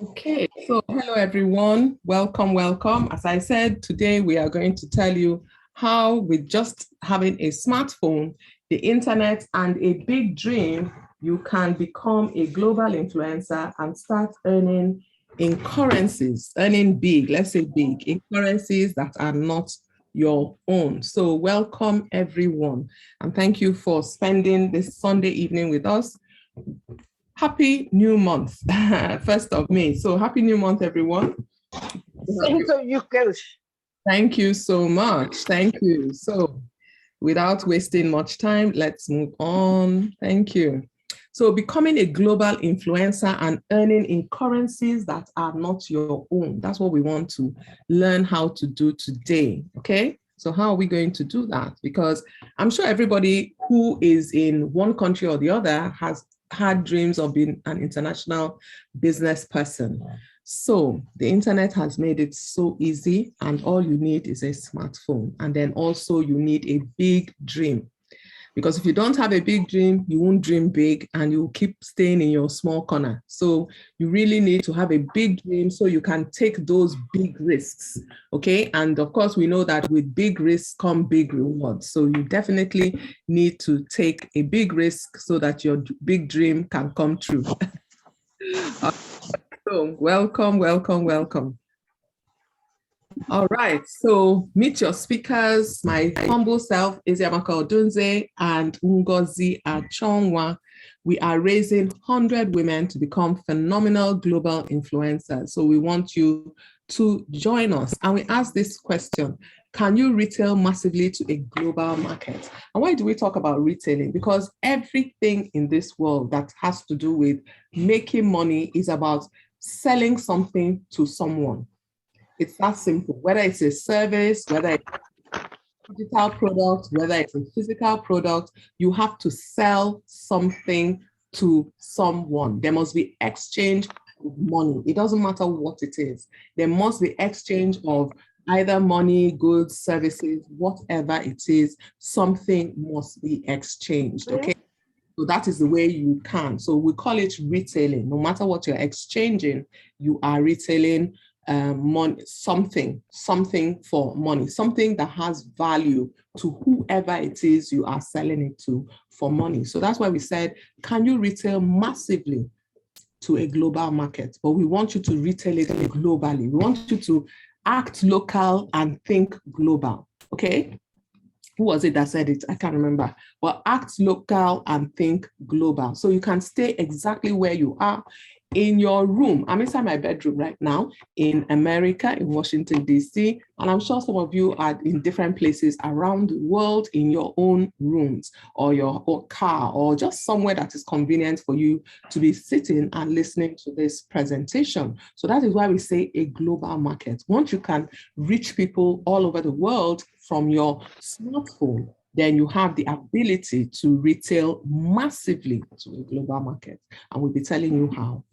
Okay, so hello everyone, welcome, welcome. As I said, today we are going to tell you how with just having a smartphone, the internet, and a big dream, you can become a global influencer and start earning in currencies, earning big, let's say big, in currencies that are not your own. So welcome everyone, and thank you for spending this Sunday evening with us. Happy new month, 1st of May. So happy new month, everyone. Same to you, Coach. Thank you so much. Thank you. So without wasting much time, let's move on. Thank you. So becoming a global influencer and earning in currencies that are not your own. That's what we want to learn how to do today. Okay. So how are we going to do that? Because I'm sure everybody who is in one country or the other has had dreams of being an international business person. So the internet has made it so easy, and all you need is a smartphone. And then also you need a big dream. Because if you don't have a big dream, you won't dream big and you keep staying in your small corner. So you really need to have a big dream so you can take those big risks, okay? And of course, we know that with big risks come big rewards. So you definitely need to take a big risk so that your big dream can come true. So welcome, welcome, welcome. All right, so meet your speakers. My humble self is Eziamaka Odunze and Ngozi Achonwa. We are raising 100 women to become phenomenal global influencers. So we want you to join us. And we ask this question: can you retail massively to a global market? And why do we talk about retailing? Because everything in this world that has to do with making money is about selling something to someone. It's that simple, whether it's a service, whether it's a digital product, whether it's a physical product, you have to sell something to someone. There must be exchange of money. It doesn't matter what it is. There must be exchange of either money, goods, services, whatever it is, something must be exchanged, okay? So that is the way you can. So we call it retailing. No matter what you're exchanging, you are retailing money, something for money, something that has value to whoever it is you are selling it to for money. So that's why we said, can you retail massively to a global market? But we want you to retail it globally. We want you to act local and think global, okay? Who was it that said it? I can't remember. Well, act local and think global. So you can stay exactly where you are in your room. I'm inside my bedroom right now in America, in Washington, D.C. And I'm sure some of you are in different places around the world in your own rooms or your car or just somewhere that is convenient for you to be sitting and listening to this presentation. So that is why we say a global market. Once you can reach people all over the world from your smartphone, then you have the ability to retail massively to a global market. And we'll be telling you how.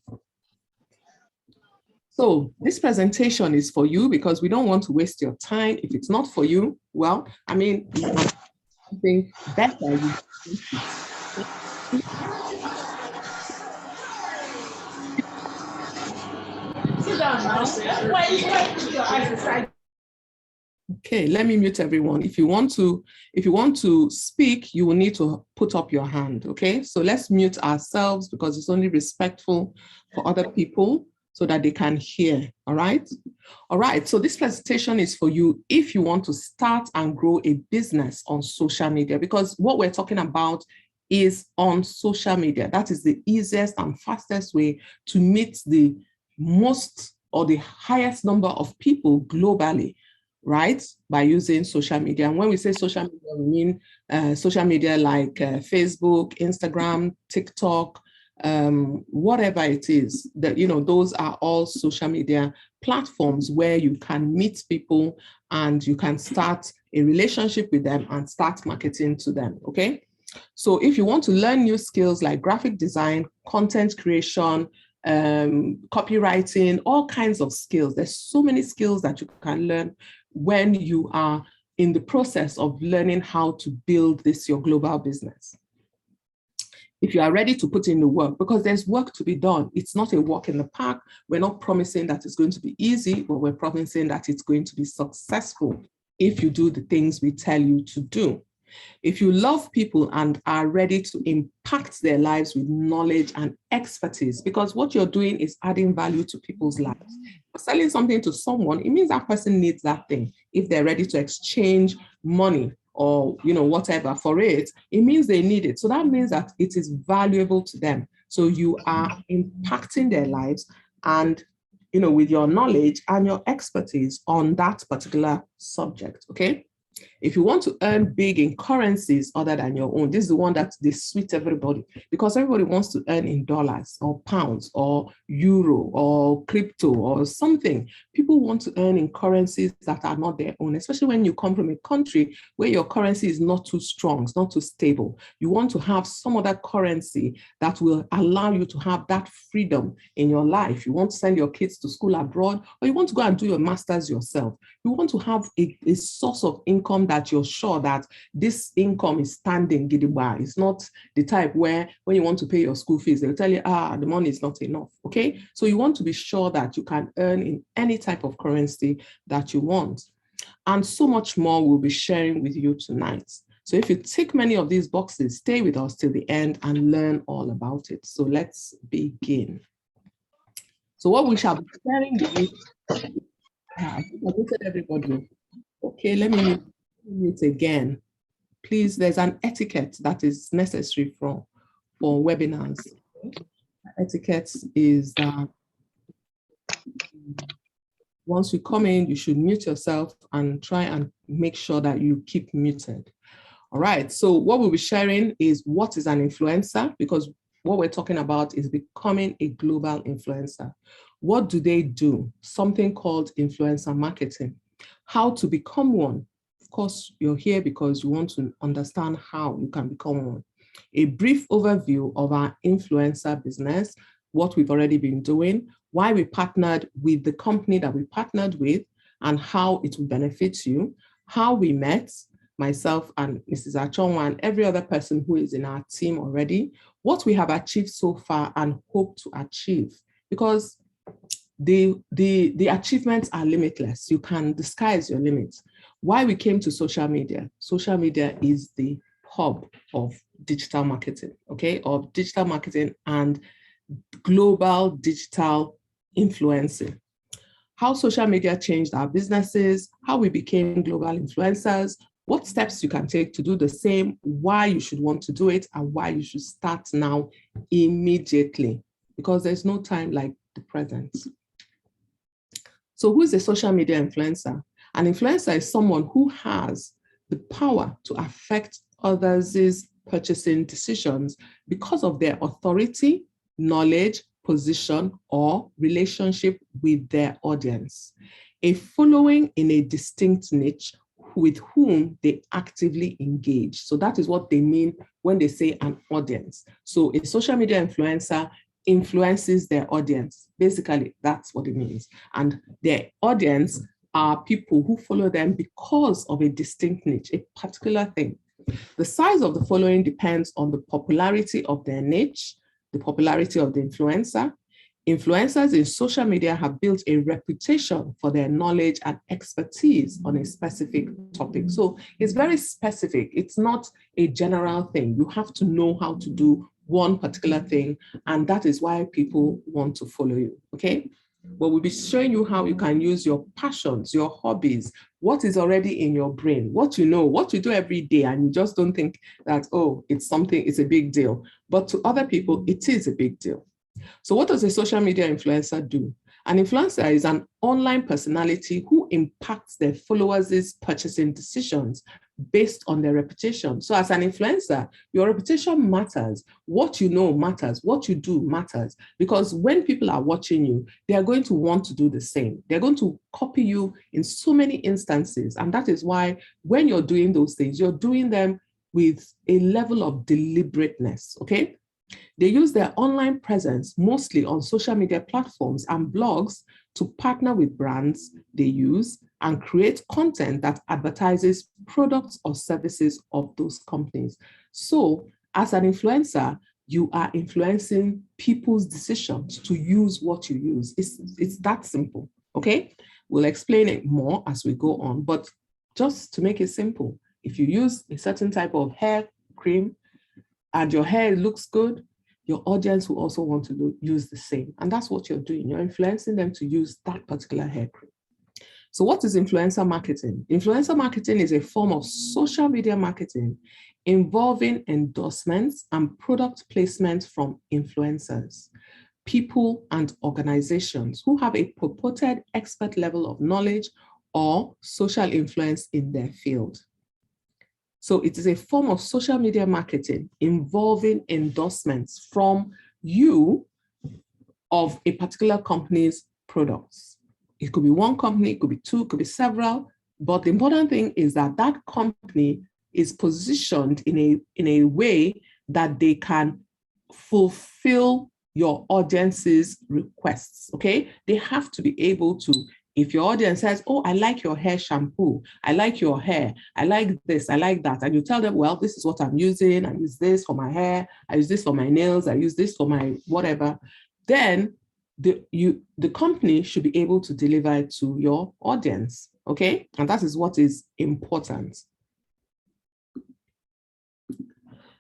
So this presentation is for you because we don't want to waste your time. If it's not for you, well, I mean, you have something better. Sit down now. Why are you put your eyes aside? Okay, let me mute everyone. If you want to speak, you will need to put up your hand, okay? So let's mute ourselves because it's only respectful for other people so that they can hear, all right? All right, so this presentation is for you if you want to start and grow a business on social media, because what we're talking about is on social media. That is the easiest and fastest way to meet the most or the highest number of people globally, right? By using social media. And when we say social media, we mean social media like Facebook, Instagram, TikTok, whatever it is, that, you know, those are all social media platforms where you can meet people and you can start a relationship with them and start marketing to them, okay? So if you want to learn new skills like graphic design, content creation, copywriting, all kinds of skills, there's so many skills that you can learn when you are in the process of learning how to build this, your global business. if you are ready to put in the work, because there's work to be done. It's not a walk in the park. We're not promising that it's going to be easy, but we're promising that it's going to be successful if you do the things we tell you to do. If you love people and are ready to impact their lives with knowledge and expertise, because what you're doing is adding value to people's lives. Selling something to someone, it means that person needs that thing. If they're ready to exchange money or whatever for it, it means they need it. So that means that it is valuable to them. So you are impacting their lives and with your knowledge and your expertise on that particular subject. Okay. If you want to earn big in currencies other than your own, this is the one that they suit everybody, because everybody wants to earn in dollars or pounds or euro or crypto or something. People want to earn in currencies that are not their own, especially when you come from a country where your currency is not too strong, it's not too stable. You want to have some other currency that will allow you to have that freedom in your life. You want to send your kids to school abroad, or you want to go and do your master's yourself. You want to have a source of income that you're sure that this income is standing gidigba. It's not the type where when you want to pay your school fees, they'll tell you, the money is not enough, okay? So you want to be sure that you can earn in any type of currency that you want. And so much more we'll be sharing with you tonight. So if you tick many of these boxes, stay with us till the end and learn all about it. So let's begin. So what we shall be sharing with you, I think I muted everybody. Okay, let me mute again. Please, there's an etiquette that is necessary for webinars. Etiquette is once you come in, you should mute yourself and try and make sure that you keep muted. All right, so what we'll be sharing is what is an influencer, because what we're talking about is becoming a global influencer. What do they do? Something called influencer marketing. How to become one. Of course, you're here because you want to understand how you can become one. A brief overview of our influencer business, what we've already been doing, why we partnered with the company that we partnered with, and how it will benefit you, how we met, myself and Mrs. Achonwa and every other person who is in our team already, what we have achieved so far and hope to achieve, because the achievements are limitless. You can, the sky is your limit. Why we came to social media. Social media is the hub of digital marketing, okay, of digital marketing and global digital influencing. How social media changed our businesses, how we became global influencers, what steps you can take to do the same, why you should want to do it, and why you should start now immediately, because there's no time like the present. So who is a social media influencer? An influencer is someone who has the power to affect others' purchasing decisions because of their authority, knowledge, position, or relationship with their audience. A following in a distinct niche with whom they actively engage. So that is what they mean when they say an audience. So a social media influencer influences their audience. Basically, that's what it means. And their audience are people who follow them because of a distinct niche, a particular thing. The size of the following depends on the popularity of their niche, the popularity of the influencer. Influencers in social media have built a reputation for their knowledge and expertise on a specific topic. So it's very specific. It's not a general thing. You have to know how to do one particular thing, and that is why people want to follow you, okay? But we'll be showing you how you can use your passions, your hobbies, what is already in your brain, what you know, what you do every day, and you just don't think that, oh, it's something, it's a big deal. But to other people, it is a big deal. So what does a social media influencer do? An influencer is an online personality who impacts their followers' purchasing decisions based on their reputation. So as an influencer, your reputation matters. What you know matters. What you do matters. Because when people are watching you, they are going to want to do the same. They're going to copy you in so many instances. And that is why when you're doing those things, you're doing them with a level of deliberateness, okay? They use their online presence mostly on social media platforms and blogs to partner with brands they use and create content that advertises products or services of those companies. So as an influencer, you are influencing people's decisions to use what you use. It's that simple, okay? We'll explain it more as we go on, but just to make it simple, if you use a certain type of hair cream and your hair looks good, your audience will also want to use the same. And that's what you're doing. You're influencing them to use that particular hair cream. So what is influencer marketing? Influencer marketing is a form of social media marketing involving endorsements and product placement from influencers, people and organizations who have a purported expert level of knowledge or social influence in their field. So it is a form of social media marketing involving endorsements from you of a particular company's products. It could be one company, it could be two, it could be several, but the important thing is that that company is positioned in a way that they can fulfill your audience's requests, okay? They have to be able to, if your audience says, oh, I like your hair shampoo, I like your hair, I like this, I like that, and you tell them, well, this is what I'm using, I use this for my hair, I use this for my nails, I use this for my whatever, then the company should be able to deliver it to your audience, okay? And that is what is important.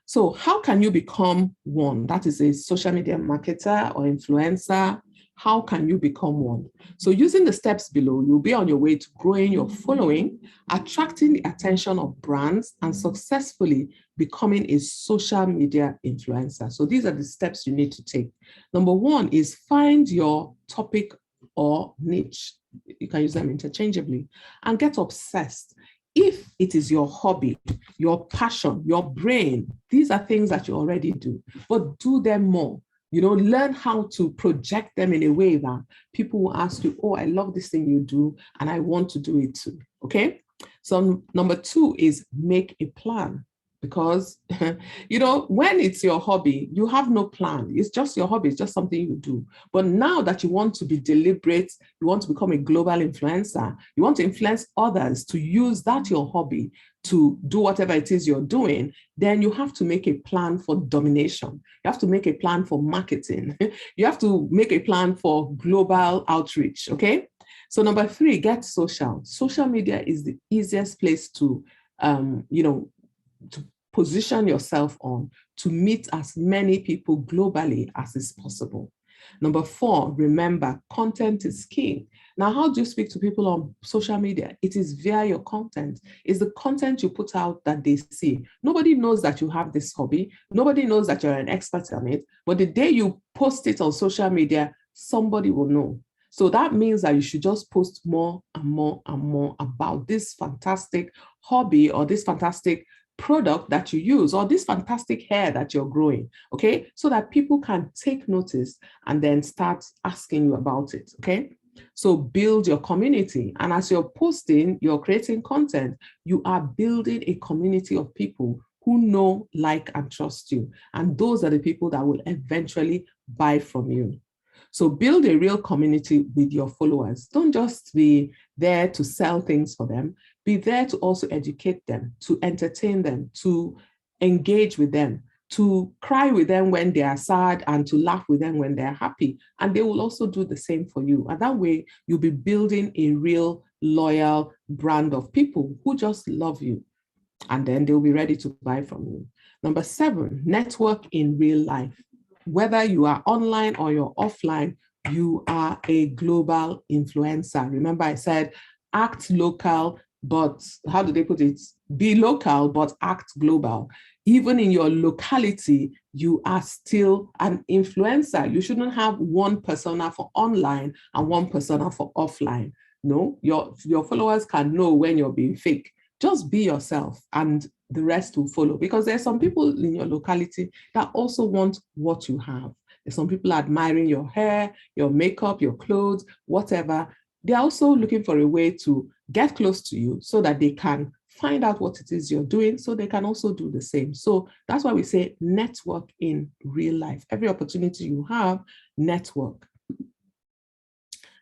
So how can you become one? That is a social media marketer or influencer. How can you become one? So using the steps below, you'll be on your way to growing your following, attracting the attention of brands, and successfully becoming a social media influencer. So these are the steps you need to take. Number one is find your topic or niche. You can use them interchangeably, and get obsessed. If it is your hobby, your passion, your brain, these are things that you already do, but do them more. You know, learn how to project them in a way that people will ask you, oh, I love this thing you do, and I want to do it too, okay? So number two is make a plan. Because, you know, when it's your hobby, you have no plan. It's just your hobby. It's just something you do. But now that you want to be deliberate, you want to become a global influencer, you want to influence others to use that your hobby to do whatever it is you're doing, then you have to make a plan for domination. You have to make a plan for marketing. You have to make a plan for global outreach, okay? So number three, get social. Social media is the easiest place to, you know, to position yourself on, to meet as many people globally as is possible. Number four, remember, content is key. Now, how do you speak to people on social media? It is via your content. It's the content you put out that they see. Nobody knows that you have this hobby. Nobody knows that you're an expert on it. But the day you post it on social media, somebody will know. So that means that you should just post more and more and more about this fantastic hobby or this fantastic product that you use or this fantastic hair that you're growing, okay? So that people can take notice and then start asking you about it, okay? So build your community. And as you're posting, you're creating content, you are building a community of people who know, like, and trust you. And those are the people that will eventually buy from you. So build a real community with your followers. Don't just be there to sell things for them. Be there to also educate them, to entertain them, to engage with them, to cry with them when they are sad and to laugh with them when they're happy. And they will also do the same for you. And that way you'll be building a real loyal brand of people who just love you. And then they'll be ready to buy from you. Number seven, network in real life. Whether you are online or you're offline, you are a global influencer. Remember I said, act local, but how do they put it? Be local, but act global. Even in your locality, you are still an influencer. You shouldn't have one persona for online and one persona for offline. No, your followers can know when you're being fake. Just be yourself and the rest will follow, because there's some people in your locality that also want what you have. There's some people admiring your hair, your makeup, your clothes, whatever. They're also looking for a way to get close to you so that they can find out what it is you're doing so they can also do the same. So that's why we say network in real life. Every opportunity you have, network.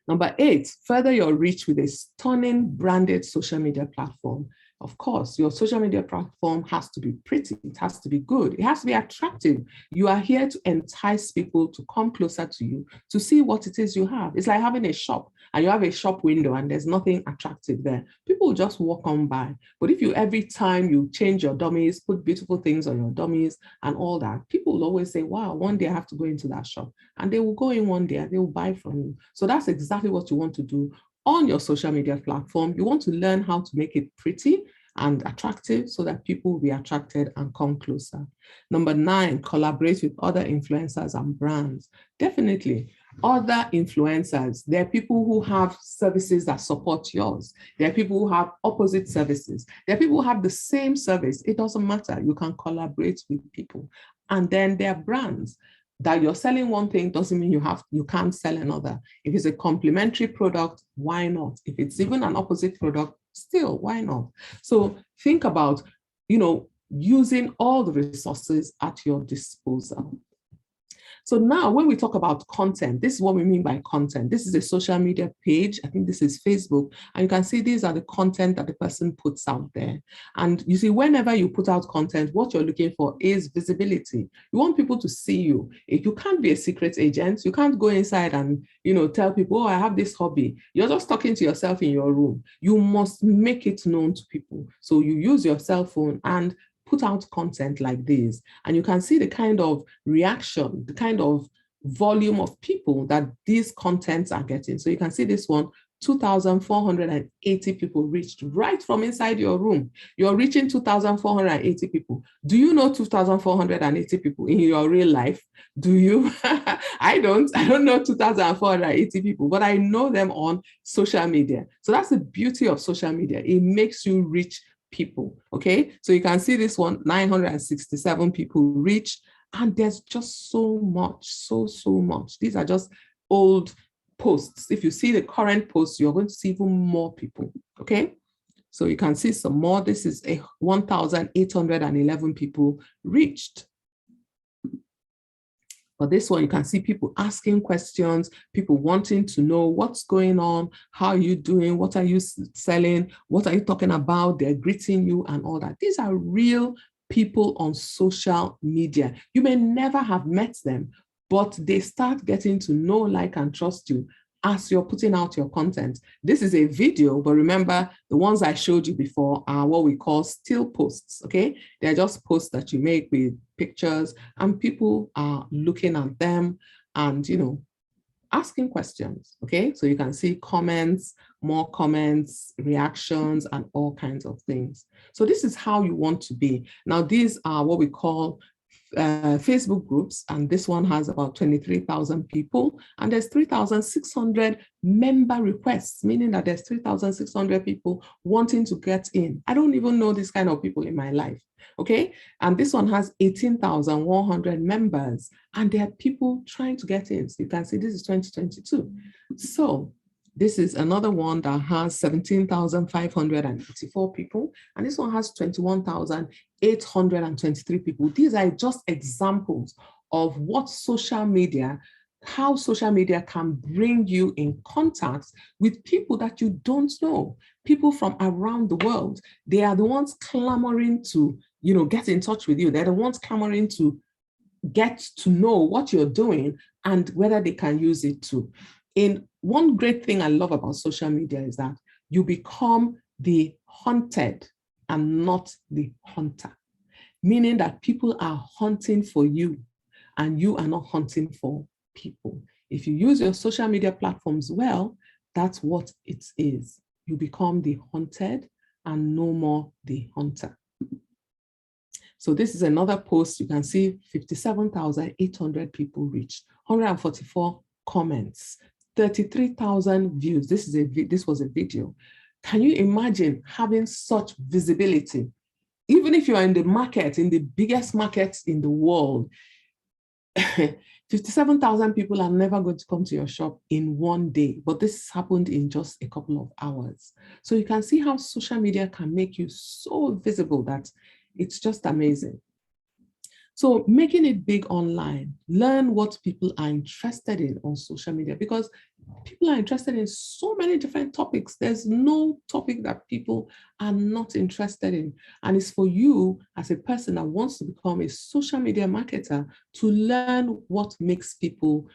Number 8, further your reach with a stunning branded social media platform. Of course, your social media platform has to be pretty. It has to be good. It has to be attractive. You are here to entice people to come closer to you, to see what it is you have. It's like having a shop and you have a shop window and there's nothing attractive there. People will just walk on by. But if you, every time you change your dummies, put beautiful things on your dummies and all that, people will always say, wow, one day I have to go into that shop. And they will go in one day and they will buy from you. So that's exactly what you want to do on your social media platform. You want to learn how to make it pretty and attractive so that people will be attracted and come closer. Number 9, collaborate with other influencers and brands. Definitely, other influencers. There are people who have services that support yours. There are people who have opposite services. There are people who have the same service. It doesn't matter. You can collaborate with people. And then there are brands. That you're selling one thing doesn't mean you can't sell another. If it's a complementary product, why not? If it's even an opposite product, still, why not? So think about, using all the resources at your disposal. So now when we talk about content, this is what we mean by content. This is a social media page. I think this is Facebook. And you can see these are the content that the person puts out there. And you see, whenever you put out content, what you're looking for is visibility. You want people to see you. You can't be a secret agent. You can't go inside and, tell people, oh, I have this hobby. You're just talking to yourself in your room. You must make it known to people. So you use your cell phone and put out content like this, and you can see the kind of reaction, the kind of volume of people that these contents are getting. So you can see this one, 2,480 people reached right from inside your room. You're reaching 2,480 people. Do you know 2,480 people in your real life? Do you? I don't know 2,480 people, but I know them on social media. So that's the beauty of social media. It makes you reach people. Okay, so you can see this one, 967 people reached, and there's just so much, so much. These are just old posts. If you see the current posts, you're going to see even more people. Okay, so you can see some more. This is a 1,811 people reached. But this one, you can see people asking questions, people wanting to know what's going on, how are you doing, what are you selling, what are you talking about, they're greeting you and all that. These are real people on social media. You may never have met them, but they start getting to know, like, and trust you as you're putting out your content. This is a video, but remember, the ones I showed you before are what we call still posts, okay? They're just posts that you make with pictures, and people are looking at them and, asking questions, okay? So you can see comments, more comments, reactions, and all kinds of things. So this is how you want to be. Now, these are what we call Facebook groups, and this one has about 23,000 people, and there's 3,600 member requests, meaning that there's 3,600 people wanting to get in. I don't even know this kind of people in my life, okay? And this one has 18,100 members, and there are people trying to get in. So you can see this is 2022. So this is another one that has 17,584 people, and this one has 21,823 people. These are just examples of what social media, how social media can bring you in contact with people that you don't know, people from around the world. They are the ones clamoring to, get in touch with you. They're the ones clamoring to get to know what you're doing and whether they can use it too. One great thing I love about social media is that you become the hunted and not the hunter, meaning that people are hunting for you and you are not hunting for people. If you use your social media platforms well, that's what it is. You become the hunted and no more the hunter. So this is another post. You can see 57,800 people reached, 144 comments, 33,000 views. This was a video. Can you imagine having such visibility? Even if you are in the market, in the biggest markets in the world, 57,000 people are never going to come to your shop in one day, but this happened in just a couple of hours. So you can see how social media can make you so visible that it's just amazing. So making it big online, learn what people are interested in on social media, because People are interested in so many different topics. There's no topic that people are not interested in. And it's for you as a person that wants to become a social media marketer to learn what makes people,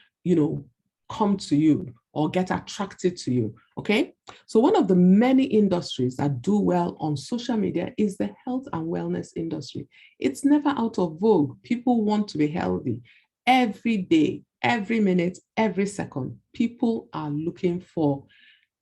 come to you or get attracted to you, okay? So one of the many industries that do well on social media is the health and wellness industry. It's never out of vogue. People want to be healthy. Every day, every minute, every second, people are looking for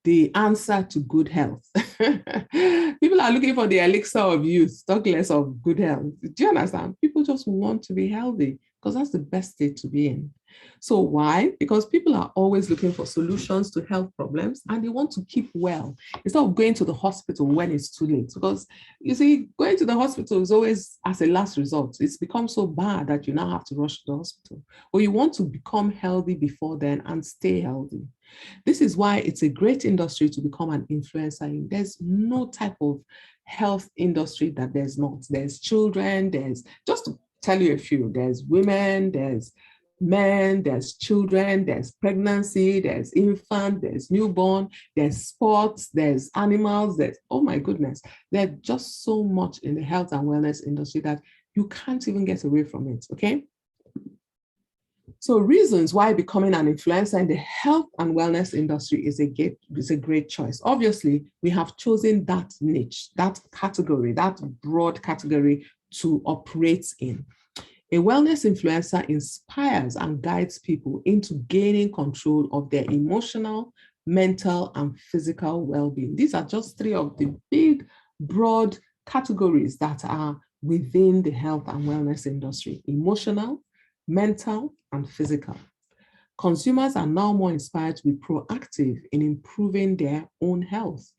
the answer to good health. People are looking for the elixir of youth, talk less of good health. Do you understand? People just want to be healthy because that's the best state to be in. So why? Because people are always looking for solutions to health problems and they want to keep well instead of going to the hospital when it's too late. Because you see, going to the hospital is always as a last resort. It's become so bad that you now have to rush to the hospital. Or you want to become healthy before then and stay healthy. This is why it's a great industry to become an influencer in. There's no type of health industry that there's not. There's children, there's, just to tell you a few, there's women, there's men, there's children, there's pregnancy, there's infant, there's newborn, there's sports, there's animals, there's, oh my goodness, there's just so much in the health and wellness industry that you can't even get away from it, okay? So reasons why becoming an influencer in the health and wellness industry is a great choice. Obviously, we have chosen that niche, that category, that broad category to operate in. A wellness influencer inspires and guides people into gaining control of their emotional, mental, and physical well-being. These are just three of the big, broad categories that are within the health and wellness industry: emotional, mental, and physical. Consumers are now more inspired to be proactive in improving their own health.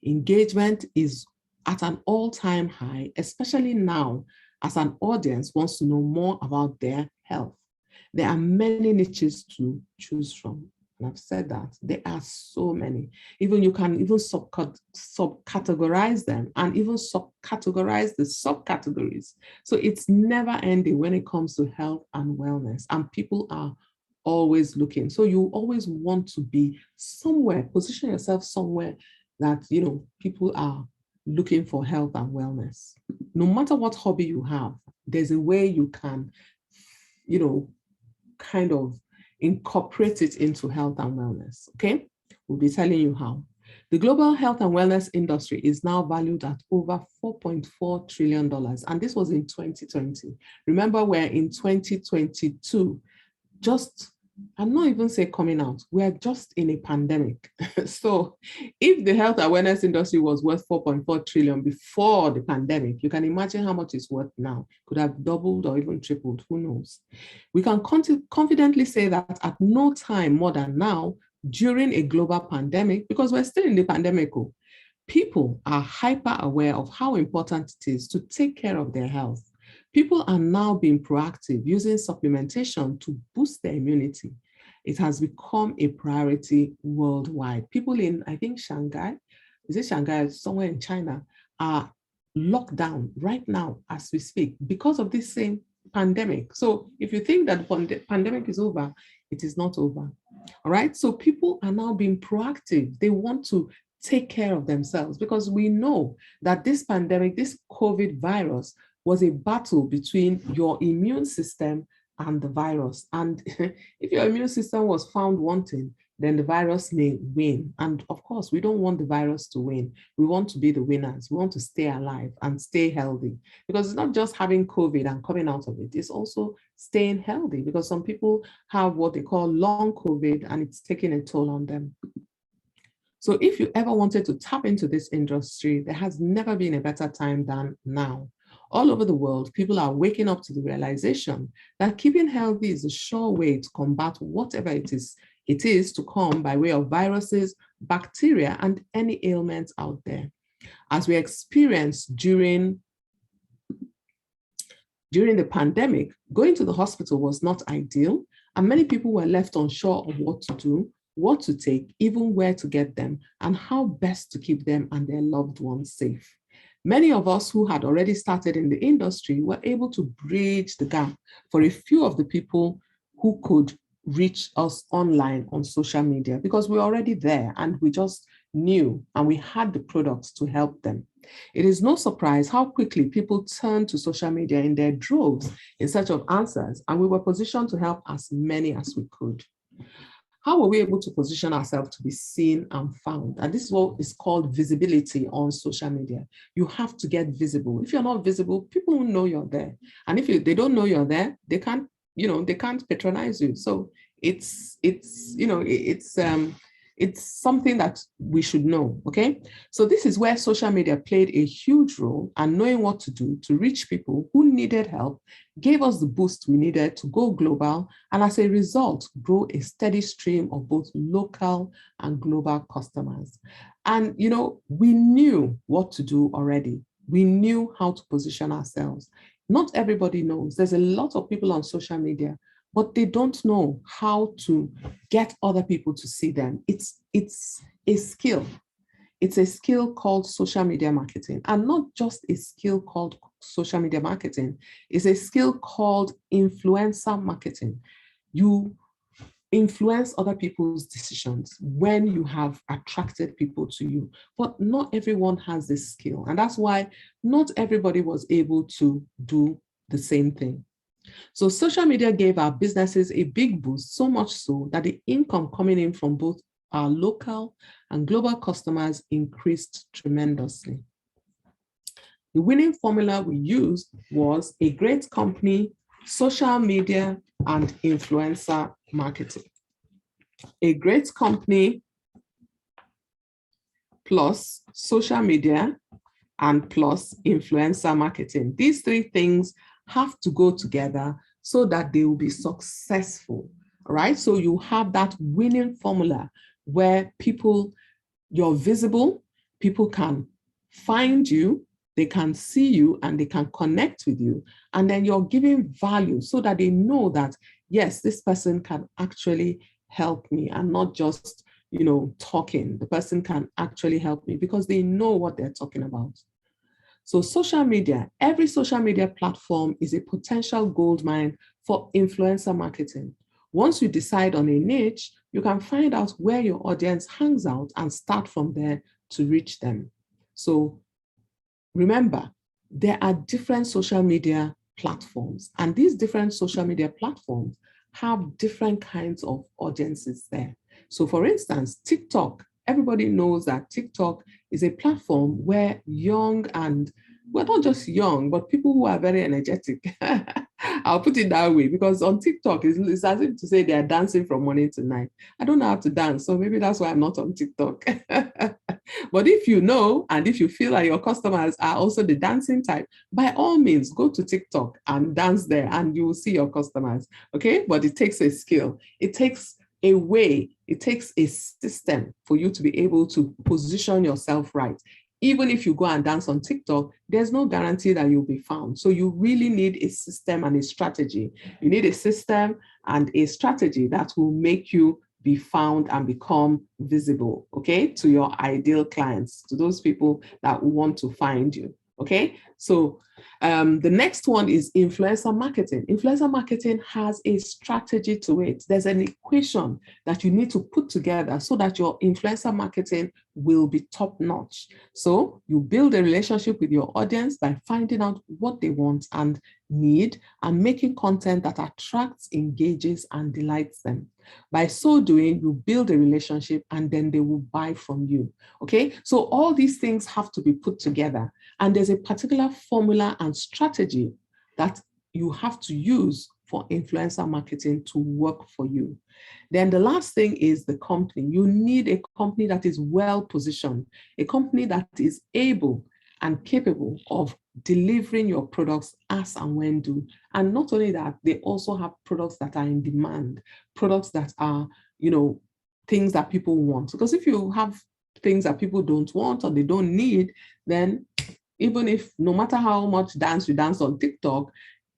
Engagement is at an all-time high, especially now as an audience wants to know more about their health. There are many niches to choose from. And I've said that there are so many. Even you can even subcategorize them and even subcategorize the subcategories. So it's never ending when it comes to health and wellness, and people are always looking. So you always want to be somewhere, position yourself somewhere that, people are looking for health and wellness. No matter what hobby you have, there's a way you can, kind of incorporate it into health and wellness, okay? We'll be telling you how. The global health and wellness industry is now valued at over $4.4 trillion, and this was in 2020. Remember, we're in 2022, I'm not even say coming out, we're just in a pandemic. So if the health awareness industry was worth 4.4 trillion before the pandemic, you can imagine how much it's worth now. Could have doubled or even tripled, who knows? We can confidently say that at no time more than now, during a global pandemic, because we're still in the pandemic, people are hyper aware of how important it is to take care of their health. People are now being proactive, using supplementation to boost their immunity. It has become a priority worldwide. People in, I think, Shanghai, is it Shanghai, somewhere in China, are locked down right now as we speak because of this same pandemic. So if you think that the pandemic is over, it is not over. All right, so people are now being proactive. They want to take care of themselves because we know that this pandemic, this COVID virus, was a battle between your immune system and the virus. And if your immune system was found wanting, then the virus may win. And of course, we don't want the virus to win. We want to be the winners. We want to stay alive and stay healthy, because it's not just having COVID and coming out of it. It's also staying healthy, because some people have what they call long COVID and it's taking a toll on them. So if you ever wanted to tap into this industry, there has never been a better time than now. All over the world, people are waking up to the realization that keeping healthy is a sure way to combat whatever it is to come by way of viruses, bacteria, and any ailments out there. As we experienced during the pandemic, going to the hospital was not ideal, and many people were left unsure of what to do, what to take, even where to get them, and how best to keep them and their loved ones safe. Many of us who had already started in the industry were able to bridge the gap for a few of the people who could reach us online on social media because we're already there and we just knew and we had the products to help them. It is no surprise how quickly people turned to social media in their droves in search of answers, and we were positioned to help as many as we could. How were we able to position ourselves to be seen and found? And this is what is called visibility on social media. You have to get visible. If you're not visible, people won't know you're there. And if they don't know you're there, they can't patronize you. So it's something that we should know, okay? So this is where social media played a huge role, and knowing what to do to reach people who needed help gave us the boost we needed to go global, and as a result, grow a steady stream of both local and global customers. And, we knew what to do already. We knew how to position ourselves. Not everybody knows. There's a lot of people on social media, but they don't know how to get other people to see them. It's a skill. It's a skill called social media marketing, and not just a skill called social media marketing. It's a skill called influencer marketing. You influence other people's decisions when you have attracted people to you, but not everyone has this skill. And that's why not everybody was able to do the same thing. So social media gave our businesses a big boost, so much so that the income coming in from both our local and global customers increased tremendously. The winning formula we used was a great company, social media, and influencer marketing. A great company plus social media and plus influencer marketing. These three things have to go together so that they will be successful, right? So you have that winning formula where you're visible, people can find you, they can see you, and they can connect with you. And then you're giving value so that they know that, yes, this person can actually help me, and not just, talking. The person can actually help me because they know what they're talking about. So social media, every social media platform is a potential goldmine for influencer marketing. Once you decide on a niche, you can find out where your audience hangs out and start from there to reach them. So remember, there are different social media platforms, and these different social media platforms have different kinds of audiences there. So for instance, TikTok, everybody knows that TikTok is a platform where young and, well, not just young, but people who are very energetic. I'll put it that way, because on TikTok, it's as if to say they are dancing from morning to night. I don't know how to dance, so maybe that's why I'm not on TikTok. But if you know, and if you feel like your customers are also the dancing type, by all means, go to TikTok and dance there, and you will see your customers, okay? But it takes a skill. It takes a way, it takes a system for you to be able to position yourself right. Even if you go and dance on TikTok, there's no guarantee that you'll be found. So you really need a system and a strategy. You need a system and a strategy that will make you be found and become visible, okay, to your ideal clients, to those people that want to find you, okay? So the next one is influencer marketing. Influencer marketing has a strategy to it. There's an equation that you need to put together so that your influencer marketing will be top notch. So you build a relationship with your audience by finding out what they want and need and making content that attracts, engages, and delights them. By so doing, you build a relationship and then they will buy from you, okay? So all these things have to be put together, and there's a particular formula and strategy that you have to use for influencer marketing to work for you. Then the last thing is the company. You need a company that is well positioned, a company that is able and capable of delivering your products as and when due. And not only that, they also have products that are in demand, products that are, things that people want. Because if you have things that people don't want or they don't need, then even if, no matter how much dance you dance on TikTok,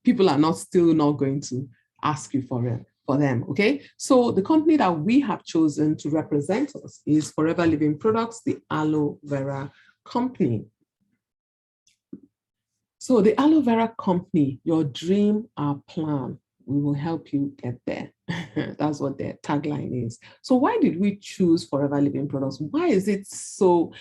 people are still not going to ask you for them, okay? So the company that we have chosen to represent us is Forever Living Products, the Aloe Vera Company. So the Aloe Vera Company, your dream, our plan. we will help you get there. That's what their tagline is. So why did we choose Forever Living Products? Why is it so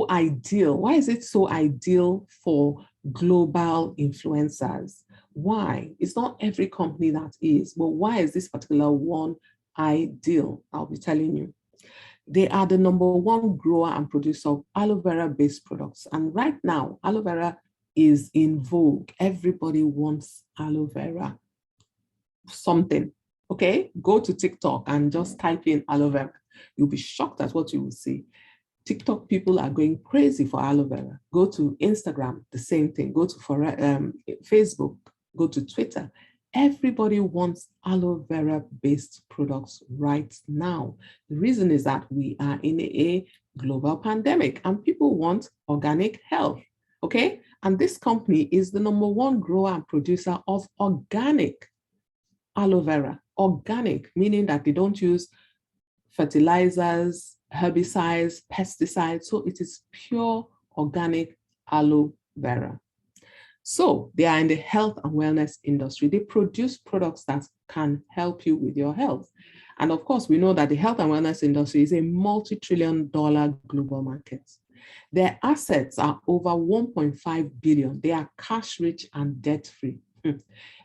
ideal? Why is it so ideal for global influencers? Why? It's not every company that is, but why is this particular one ideal? I'll be telling you. They are the #1 grower and producer of aloe vera based products. And right now, aloe vera is in vogue. Everybody wants aloe vera something. Okay, go to TikTok and just type in aloe vera. You'll be shocked at what you will see. TikTok people are going crazy for aloe vera. Go to Instagram, the same thing. Go to Facebook, go to Twitter. Everybody wants aloe vera based products right now. The reason is that we are in a global pandemic and people want organic health. Okay, and this company is the #1 grower and producer of organic aloe vera. Organic, meaning that they don't use fertilizers, herbicides, pesticides. So it is pure organic aloe vera. So they are in the health and wellness industry. They produce products that can help you with your health. And of course, we know that the health and wellness industry is a multi-trillion-dollar global market. Their assets are over 1.5 billion. They are cash rich and debt free.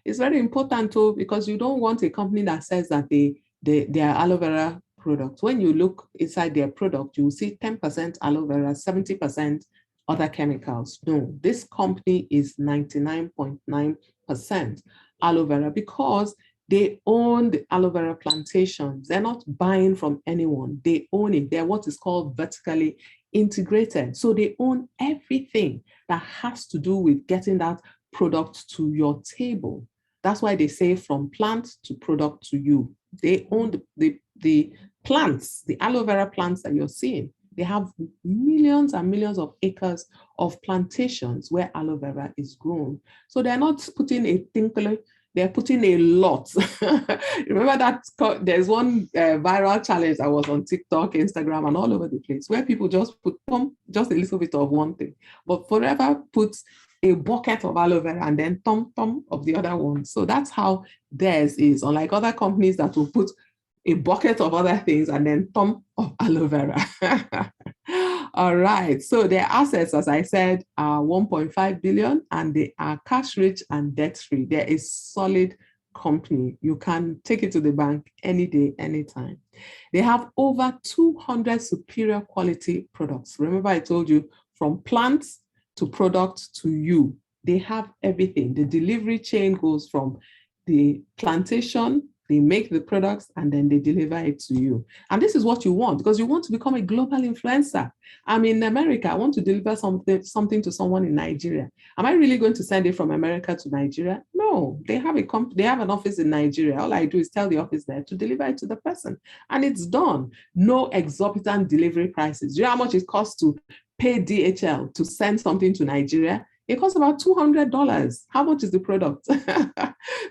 It's very important too, because you don't want a company that says that they are aloe vera products. When you look inside their product, you will see 10% aloe vera, 70% other chemicals. No, this company is 99.9% aloe vera because they own the aloe vera plantations. They're not buying from anyone. They own it. They're what is called vertically integrated. So they own everything that has to do with getting that product to your table. That's why they say from plant to product to you. They own the plants, the aloe vera plants that you're seeing. They have millions and millions of acres of plantations where aloe vera is grown. So they're not putting a tinkle, they're putting a lot. Remember that there's one viral challenge that was on TikTok, Instagram, and all over the place where people just put just a little bit of one thing, but Forever puts a bucket of aloe vera and then tom of the other one. So that's how theirs is, unlike other companies that will put a bucket of other things and then tom of aloe vera. All right, so their assets, as I said, are 1.5 billion and they are cash rich and debt free. They're a solid company. You can take it to the bank any day, anytime. They have over 200 superior quality products. Remember I told you, from plants to product to you. They have everything. The delivery chain goes from the plantation, they make the products, and then they deliver it to you. And this is what you want, because you want to become a global influencer. I'm in America, I want to deliver something to someone in Nigeria. Am I really going to send it from America to Nigeria? No, they have an office in Nigeria. All I do is tell the office there to deliver it to the person, and it's done. No exorbitant delivery prices. Do you know how much it costs to pay DHL to send something to Nigeria? It costs about $200. How much is the product?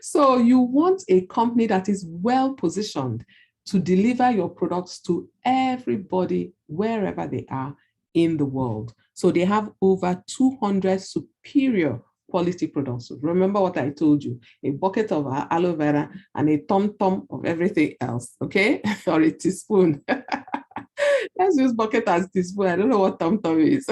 So you want a company that is well positioned to deliver your products to everybody wherever they are in the world. So they have over 200 superior quality products. Remember what I told you, a bucket of aloe vera and a tom of everything else, okay? Or a teaspoon. Let's use bucket as teaspoon. I don't know what tom is.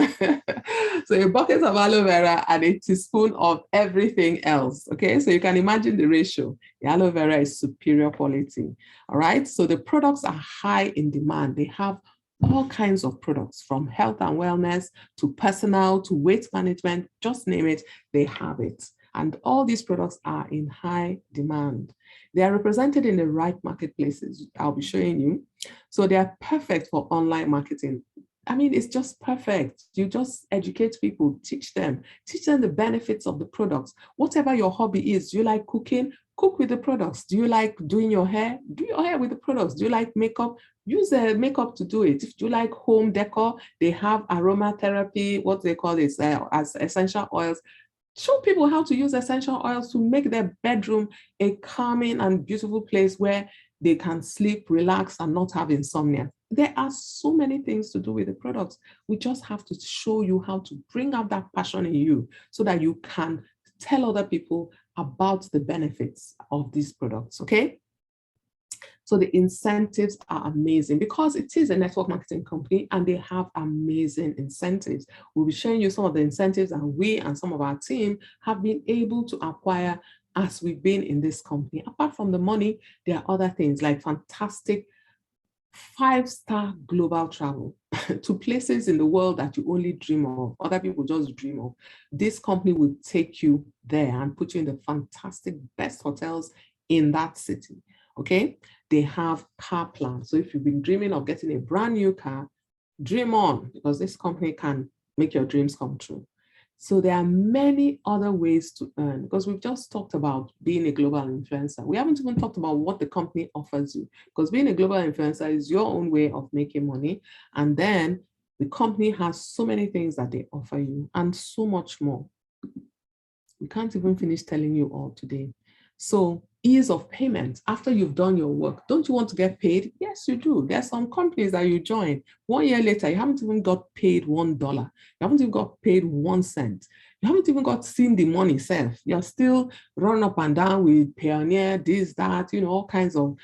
So a bucket of aloe vera and a teaspoon of everything else. Okay, so you can imagine the ratio. The aloe vera is superior quality. All right, so the products are high in demand. They have all kinds of products, from health and wellness to personal to weight management, just name it, they have it. And all these products are in high demand. They are represented in the right marketplaces. I'll be showing you. So they are perfect for online marketing. I mean, it's just perfect. You just educate people, teach them the benefits of the products. Whatever your hobby is, do you like cooking? Cook with the products. Do you like doing your hair? Do your hair with the products. Do you like makeup? Use makeup to do it. If you like home decor, they have aromatherapy, what they call it, as essential oils. Show people how to use essential oils to make their bedroom a calming and beautiful place where they can sleep, relax, and not have insomnia. There are so many things to do with the products. We just have to show you how to bring out that passion in you so that you can tell other people about the benefits of these products, okay? So the incentives are amazing because it is a network marketing company and they have amazing incentives. We'll be showing you some of the incentives that we and some of our team have been able to acquire as we've been in this company. Apart from the money, there are other things like fantastic 5-star global travel to places in the world that you only dream of, other people just dream of. This company will take you there and put you in the fantastic best hotels in that city, okay? They have car plans. So if you've been dreaming of getting a brand new car, dream on, because this company can make your dreams come true. So there are many other ways to earn, because we've just talked about being a global influencer. We haven't even talked about what the company offers you, because being a global influencer is your own way of making money. And then the company has so many things that they offer you and so much more. We can't even finish telling you all today. So ease of payment after you've done your work. Don't you want to get paid? Yes, you do. There's some companies that you join 1 year later, you haven't even got paid $1. You haven't even got paid 1 cent. You haven't even got seen the money itself. You're still running up and down with Payoneer, this, that, all kinds of,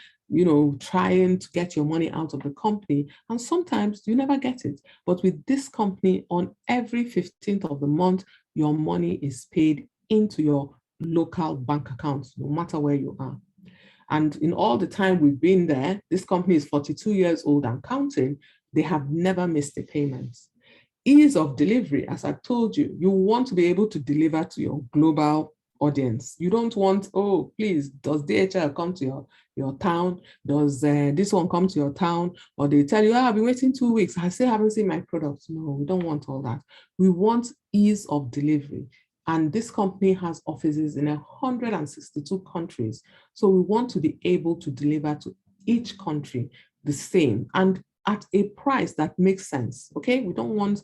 trying to get your money out of the company. And sometimes you never get it. But with this company, on every 15th of the month, your money is paid into your local bank accounts, no matter where you are. And in all the time we've been there, this company is 42 years old and counting, they have never missed a payment. Ease of delivery, as I told you, you want to be able to deliver to your global audience. You don't want, oh, please, does DHL come to your town? Does this one come to your town? Or they tell you, I've been waiting 2 weeks, I still haven't seen my products. No, we don't want all that. We want ease of delivery. And this company has offices in 162 countries. So we want to be able to deliver to each country the same and at a price that makes sense, okay? We don't want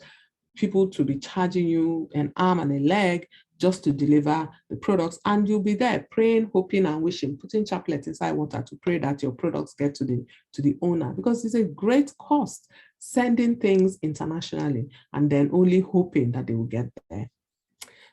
people to be charging you an arm and a leg just to deliver the products, and you'll be there praying, hoping, and wishing, putting chaplet inside water to pray that your products get to the owner, because it's a great cost sending things internationally and then only hoping that they will get there.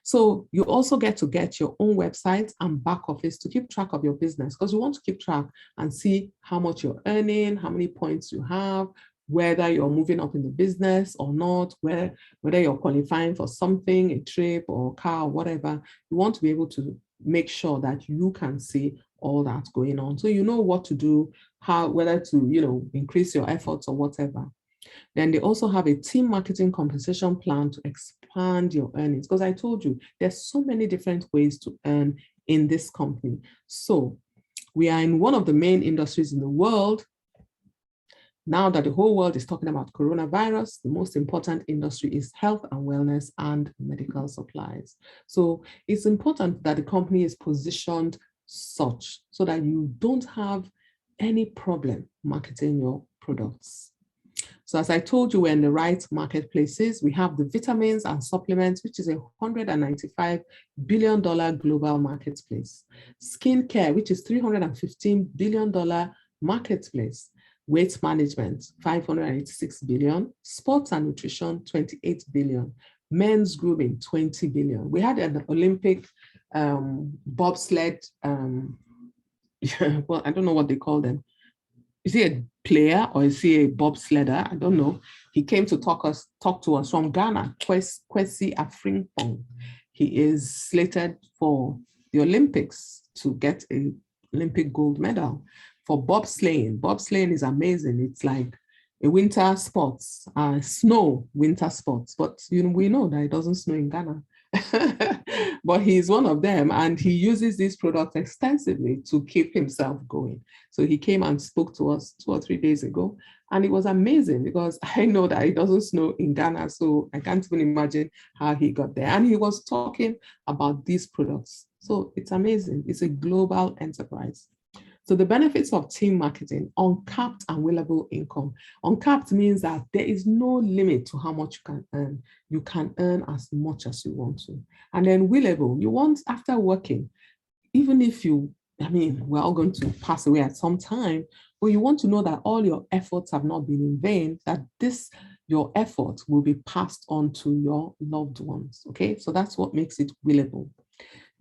So you also get to get your own website and back office to keep track of your business, because you want to keep track and see how much you're earning, how many points you have, whether you're moving up in the business or not, whether you're qualifying for something, a trip or a car or whatever. You want to be able to make sure that you can see all that going on. So you know what to do, whether to, increase your efforts or whatever. Then they also have a team marketing compensation plan to expand your earnings, because I told you there's so many different ways to earn in this company. So we are in one of the main industries in the world. Now that the whole world is talking about coronavirus, the most important industry is health and wellness and medical supplies. So it's important that the company is positioned such so that you don't have any problem marketing your products. So as I told you, we're in the right marketplaces. We have the vitamins and supplements, which is a $195 billion global marketplace. Skincare, which is $315 billion marketplace. Weight management, $586 billion. Sports and nutrition, $28 billion. Men's grooming, $20 billion. We had an Olympic bobsled, well, I don't know what they call them. Is he a player or is he a bobsledder? I don't know. He came to talk to us from Ghana, Kwesi Afrimpong. He is slated for the Olympics to get an Olympic gold medal. For bobsleighing, bobsleighing is amazing. It's like a winter sports, snow winter sports, but we know that it doesn't snow in Ghana. But he's one of them, and he uses these products extensively to keep himself going. So he came and spoke to us 2 or 3 days ago, and it was amazing because I know that it doesn't snow in Ghana, so I can't even imagine how he got there. And he was talking about these products. So it's amazing. It's a global enterprise. So the benefits of team marketing: uncapped and willable income. Uncapped means that there is no limit to how much you can earn. You can earn as much as you want to. And then willable, you want, after working, even if we're all going to pass away at some time, but you want to know that all your efforts have not been in vain, that your effort will be passed on to your loved ones, okay? So that's what makes it willable.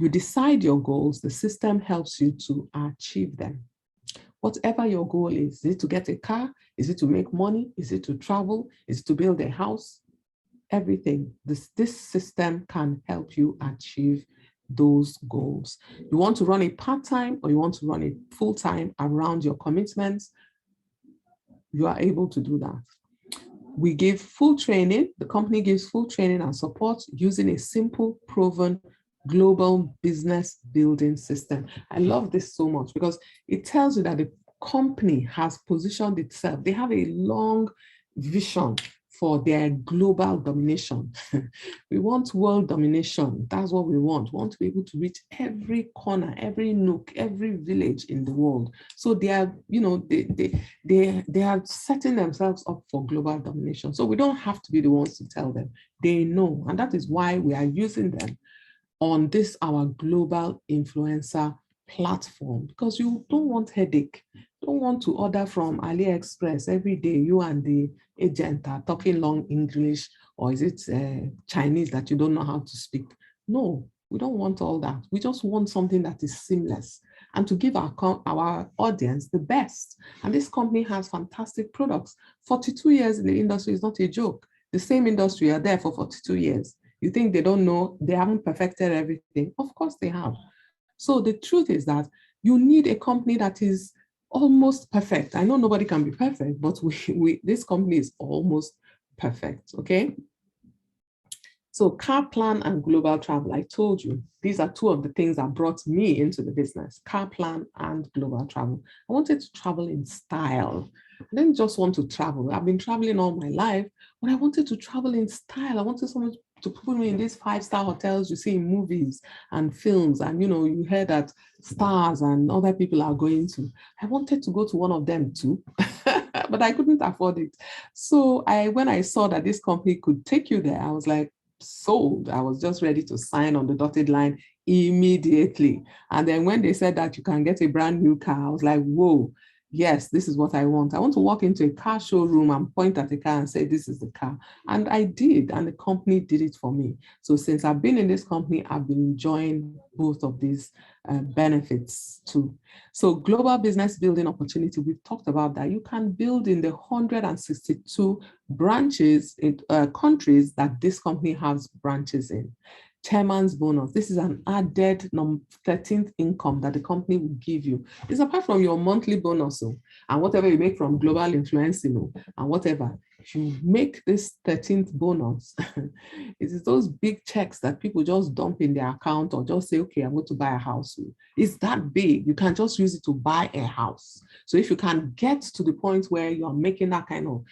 You decide your goals, the system helps you to achieve them. Whatever your goal is it to get a car? Is it to make money? Is it to travel? Is it to build a house? Everything. This system can help you achieve those goals. You want to run a part-time or you want to run a full-time around your commitments, you are able to do that. We give full training. The company gives full training and support using a simple, proven global business building system. I love this so much because it tells you that the company has positioned itself. They have a long vision for their global domination. We want world domination. That's what we want. We want to be able to reach every corner, every nook, every village in the world. So they are, they are setting themselves up for global domination. So we don't have to be the ones to tell them. They know, and that is why we are using them on this, our global influencer platform, because you don't want headache. Don't want to order from AliExpress every day. You and the agent are talking long English, or is it Chinese that you don't know how to speak? No, we don't want all that. We just want something that is seamless and to give our audience the best. And this company has fantastic products. 42 years in the industry is not a joke. The same industry are there for 42 years. You think they don't know, they haven't perfected everything? Of course they have. So the truth is that you need a company that is almost perfect. I know nobody can be perfect, but this company is almost perfect, okay? So car plan and global travel, I told you, these are two of the things that brought me into the business, car plan and global travel. I wanted to travel in style. I didn't just want to travel. I've been traveling all my life, but I wanted to travel in style. I wanted someone to put me in these 5-star hotels you see in movies and films, and you hear that stars and other people are going to. I wanted to go to one of them too, but I couldn't afford it. So when I saw that this company could take you there, I was like, sold. I was just ready to sign on the dotted line immediately. And then when they said that you can get a brand new car, I was like, whoa, yes, this is what I want. I want to walk into a car showroom and point at the car and say, this is the car. And I did, and the company did it for me. So since I've been in this company, I've been enjoying both of these benefits too. So global business building opportunity, we've talked about that. You can build in the 162 branches in countries that this company has branches in. Chairman's bonus. This is an added 13th income that the company will give you. It's apart from your monthly bonus and whatever you make from global influencing and whatever. If you make this 13th bonus, it is those big checks that people just dump in their account or just say, okay, I'm going to buy a house. It's that big. You can just use it to buy a house. So if you can get to the point where you're making that kind of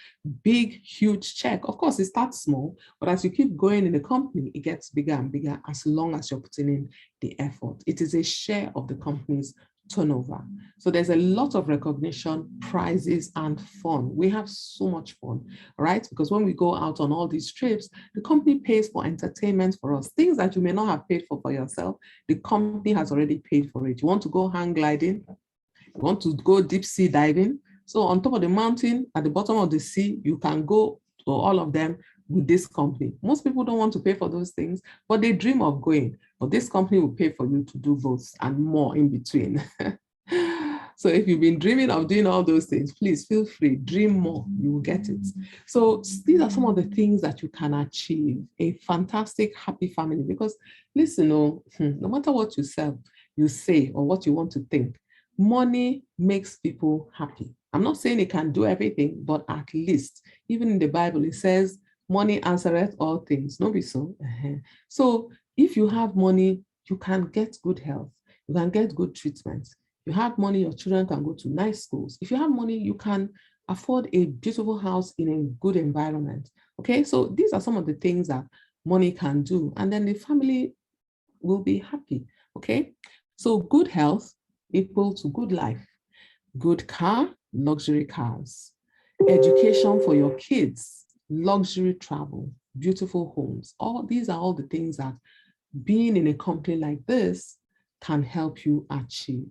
big, huge check, of course, it starts small, but as you keep going in the company, it gets bigger and bigger as long as you're putting in the effort. It is a share of the company's turnover. So there's a lot of recognition, prizes, and fun. We have so much fun, right? Because when we go out on all these trips, the company pays for entertainment for us. Things that you may not have paid for yourself, the company has already paid for it. You want to go hang gliding? You want to go deep sea diving? So on top of the mountain, at the bottom of the sea, you can go to all of them with this company. Most people don't want to pay for those things, but they dream of going. But this company will pay for you to do both and more in between. So if you've been dreaming of doing all those things, please feel free, dream more, you will get it. So these are some of the things that you can achieve, a fantastic, happy family. Because listen, no matter what you sell, you say, or what you want to think, money makes people happy. I'm not saying it can do everything, but at least, even in the Bible, it says, money answereth all things. No be so. So if you have money, you can get good health. You can get good treatment. You have money, your children can go to nice schools. If you have money, you can afford a beautiful house in a good environment. Okay, so these are some of the things that money can do. And then the family will be happy. Okay, so good health equal to good life. Good car, luxury cars. Education for your kids, luxury travel, beautiful homes. All these are all the things that being in a company like this can help you achieve.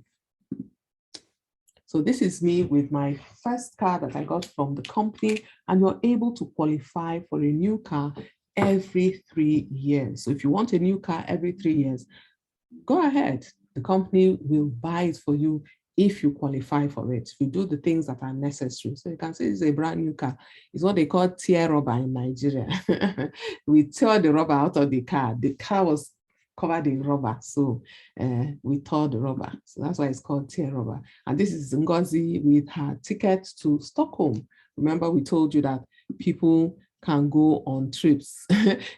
So this is me with my first car that I got from the company, and you're able to qualify for a new car every 3 years. So if you want a new car every 3 years, go ahead. The company will buy it for you if you qualify for it, if you do the things that are necessary. So you can say it's a brand new car. It's what they call tear rubber in Nigeria. We tear the rubber out of the car. The car was covered in rubber, so we tore the rubber. So that's why it's called tear rubber. And this is Ngozi with her ticket to Stockholm. Remember, we told you that people can go on trips.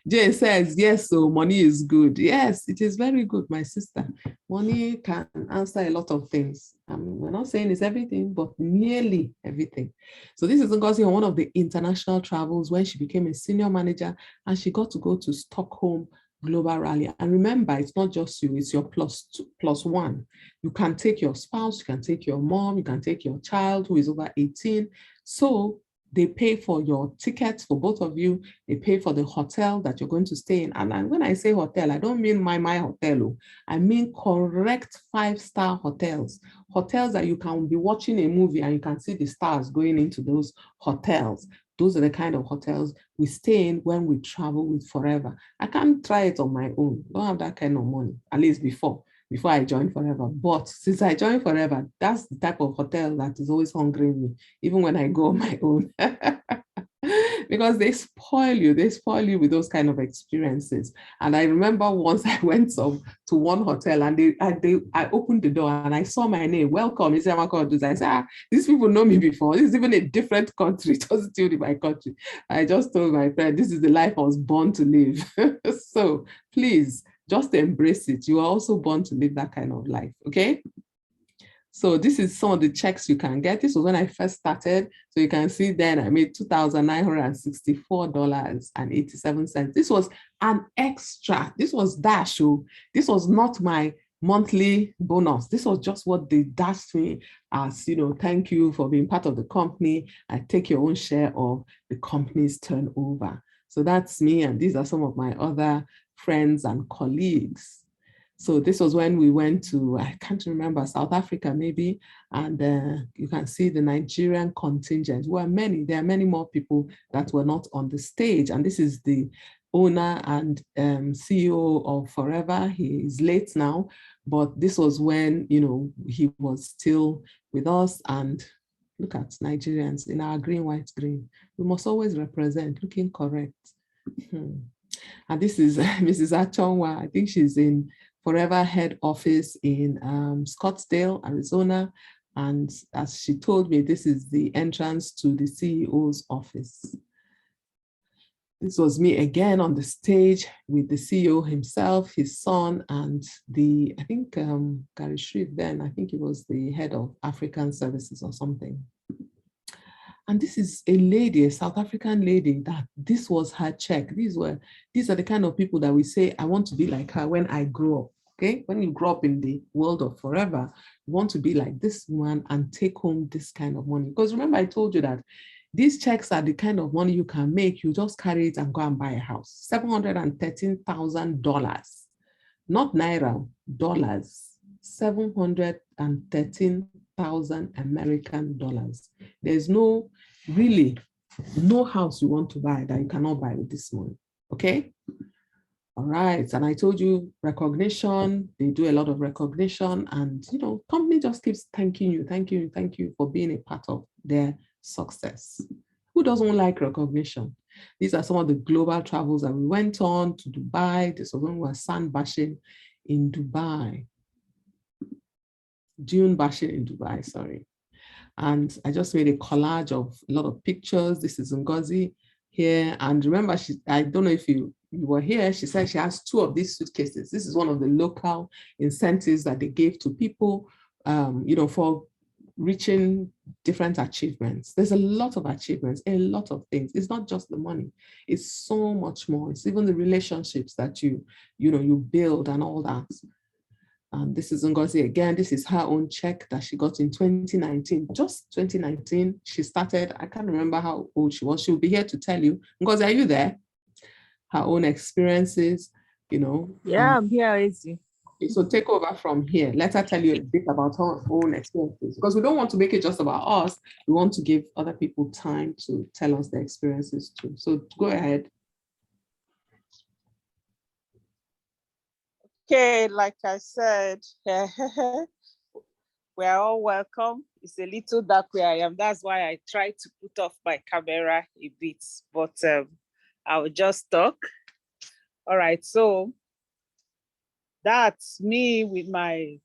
Jane says, yes, so money is good. Yes, it is very good, my sister. Money can answer a lot of things. We're not saying it's everything, but nearly everything. So this is Ngozi on one of the international travels when she became a senior manager and she got to go to Stockholm Global Rally. And remember, it's not just you, it's your plus one. You can take your spouse, you can take your mom, you can take your child who is over 18. So they pay for your tickets for both of you. They pay for the hotel that you're going to stay in. And when I say hotel, I don't mean my hotel. I mean correct 5-star hotels. Hotels that you can be watching a movie and you can see the stars going into those hotels. Those are the kind of hotels we stay in when we travel with Forever. I can't try it on my own. Don't have that kind of money, at least before I joined Forever. But since I joined Forever, that's the type of hotel that is always hungering me, even when I go on my own. Because they spoil you with those kind of experiences. And I remember once I went to one hotel and I opened the door and I saw my name, welcome, Isiamaka Oduze. I said, these people know me before. This is even a different country. It wasn't even in my country. I just told my friend, this is the life I was born to live. So please, just embrace it. You are also born to live that kind of life, okay? So this is some of the checks you can get. This was when I first started. So you can see then I made $2,964.87. This was an extra. This was dash. This was not my monthly bonus. This was just what they dashed me as, thank you for being part of the company. I take your own share of the company's turnover. So that's me. And these are some of my other friends and colleagues. So this was when we went to, I can't remember, South Africa maybe, and you can see the Nigerian contingent. There are many more people that were not on the stage. And this is the owner and CEO of Forever. He is late now, but this was when, he was still with us. And look at Nigerians in our green, white, green. We must always represent, looking correct. And this is Mrs. Achonwa. I think she's in Forever head office in Scottsdale, Arizona. And as she told me, this is the entrance to the CEO's office. This was me again on the stage with the CEO himself, his son, and I think Gary Shreve then, I think he was the head of African services or something. And this is a lady, a South African lady, that this was her check. These are the kind of people that we say, I want to be like her when I grow up, okay? When you grow up in the world of Forever, you want to be like this woman and take home this kind of money. Because remember, I told you that these checks are the kind of money you can make. You just carry it and go and buy a house. $713,000, not Naira, dollars. $713,000 American dollars. There's really no house you want to buy that you cannot buy with this money, okay? All right, and I told you recognition, they do a lot of recognition, and company just keeps thanking you for being a part of their success. Who doesn't like recognition? These are some of the global travels that we went on to Dubai. This was when we were sand bashing in Dubai. Dune bashing in Dubai, sorry. And I just made a collage of a lot of pictures. This is Ngozi here. And remember, I don't know if you were here, she said she has 2 of these suitcases. This is one of the local incentives that they gave to people, for reaching different achievements. There's a lot of achievements, a lot of things. It's not just the money. It's so much more. It's even the relationships that you build and all that. And this is Ngozi again. This is her own check that she got in 2019. Just 2019, she started. I can't remember how old she was. She'll be here to tell you. Ngozi, are you there? Her own experiences, Yeah, I'm here, Izzy. So take over from here. Let her tell you a bit about her own experiences, because we don't want to make it just about us. We want to give other people time to tell us their experiences too. So go ahead. Okay, like I said, we are all welcome. It's a little dark where I am. That's why I try to put off my camera a bit, but I will just talk. All right, so that's me with my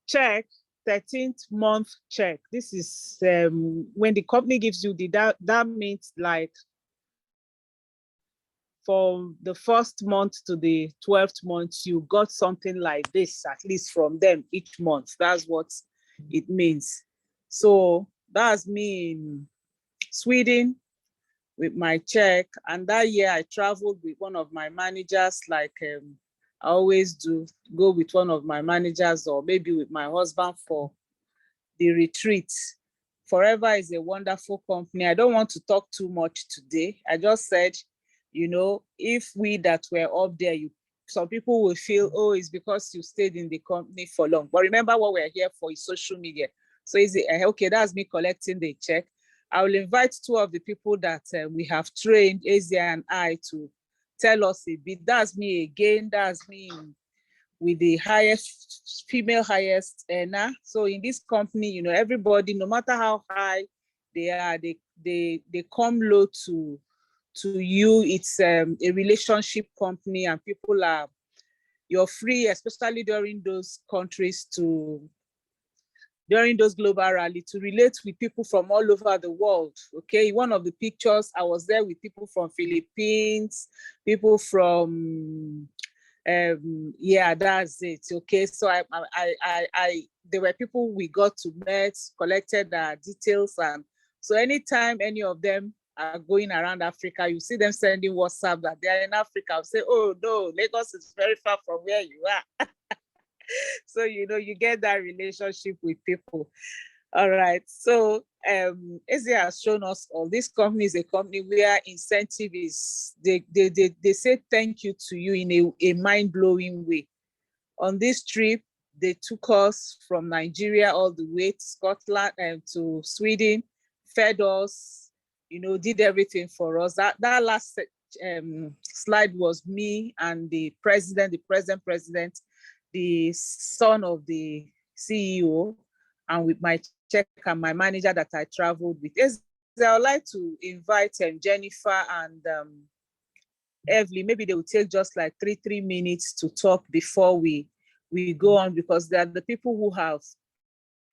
check, 13th month check. This is when the company gives you that means like from the first month to the 12th month, you got something like this, at least from them each month. That's what it means. So that's me in Sweden with my check. And that year I traveled with one of my managers, like I always do, go with one of my managers or maybe with my husband for the retreat. Forever is a wonderful company. I don't want to talk too much today. I just said, you know, if we that were up there, some people will feel, oh, it's because you stayed in the company for long. But remember what we're here for is social media. So is it, okay, that's me collecting the check. I will invite two of the people that we have trained, Asia and I, to tell us a bit. That's me again, that's me with the highest, female highest earner. So in this company, you know, everybody, no matter how high they are, they come low to you. It's a relationship company, and people are, you're free, especially during those countries during those global rally, to relate with people from all over the world. Okay, one of the pictures, I was there with people from Philippines, people from yeah, that's it. Okay, so there were people we got to meet, collected details, and so anytime any of them are going around Africa, you see them sending WhatsApp that they are in Africa. I'll say, oh no, Lagos is very far from where you are. So you know, you get that relationship with people. All right, so Asia has shown us all. This company is a company where incentive is, they say thank you to you in a mind-blowing way. On this trip, they took us from Nigeria all the way to Scotland and to Sweden, fed us, you know, did everything for us. That last slide was me and the present president, the son of the CEO, and with my check and my manager that I traveled with. I would like to invite Jennifer and Evelyn. Maybe they will take just like three minutes to talk before we go on, because they are the people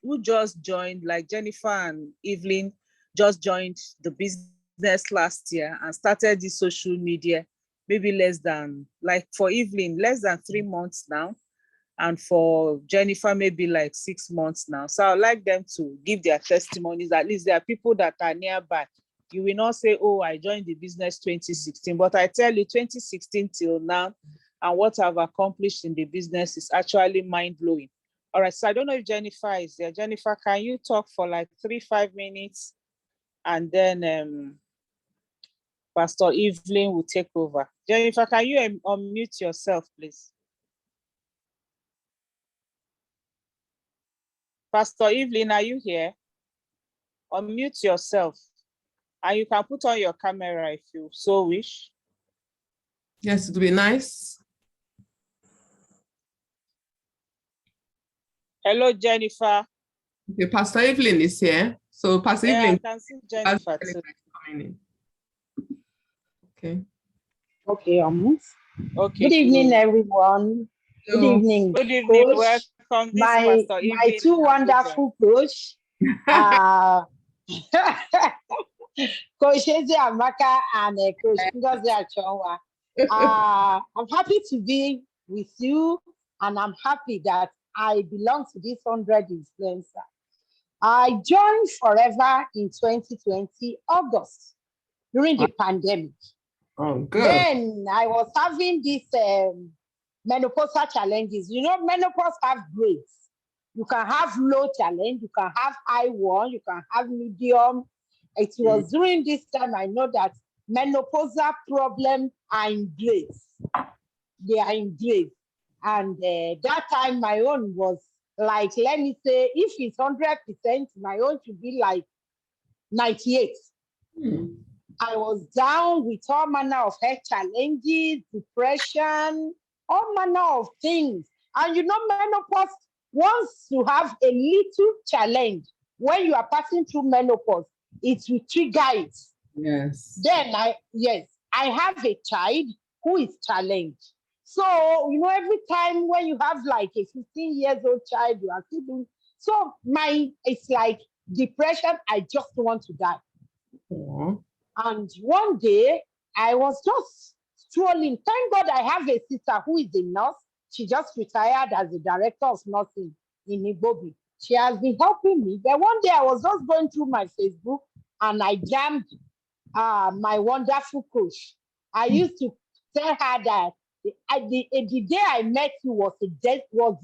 who just joined, like Jennifer and Evelyn just joined the business last year and started the social media, maybe less than, like for Evelyn, less than 3 months now. And for Jennifer, maybe like 6 months now. So I'd like them to give their testimonies. At least there are people that are nearby. You will not say, oh, I joined the business 2016. But I tell you, 2016 till now, and what I've accomplished in the business is actually mind-blowing. All right, so I don't know if Jennifer is there. Jennifer, can you talk for like 3-5 minutes? And then Pastor Evelyn will take over. Jennifer, can you unmute yourself, please? Pastor Evelyn, are you here? Unmute yourself. And you can put on your camera if you so wish. Yes, it would be nice. Hello, Jennifer. Okay, Pastor Evelyn is here. So Pastor Evelyn. I can see Jennifer too. Okay. Okay, Okay. Good evening, everyone. Hello. Good evening. Good evening. Coach. Welcome. My two wonderful coach, Coach Eze Amaka and Coach Ngozi Achonwa. I'm happy to be with you, and I'm happy that I belong to this 100 influencer. I joined Forever in 2020, August, during the pandemic. Oh, good. Then I was having these menopausal challenges. You know, menopause have grades. You can have low challenge, you can have high one, you can have medium. It was during this time I know that menopausal problems are in grades. They are in grades. And that time my own was like, let me say, if it's 100%, my own should be like 98. I was down with all manner of health challenges, depression, all manner of things. And you know, menopause wants to have a little challenge. When you are passing through menopause, it will trigger it. Yes. Then I have a child who is challenged. So, you know, every time when you have like a 15 years old child, you are still doing, so it's like depression. I just want to die. Aw. And one day I was just strolling. Thank God I have a sister who is a nurse. She just retired as the director of nursing in Igbobi. She has been helping me. But one day I was just going through my Facebook and I jammed my wonderful coach. I used to tell her that the day I met you was the day of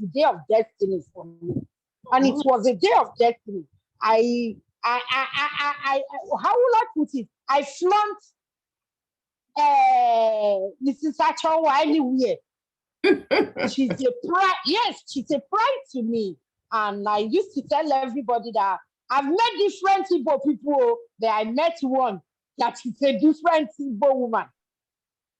destiny for me, and it was a day of destiny. I how will I put it? I flaunt Mrs. Achowa anywhere. She's a pride. Yes, she's a pride to me. And I used to tell everybody that I've met different Igbo people, but I met one that is a different Igbo woman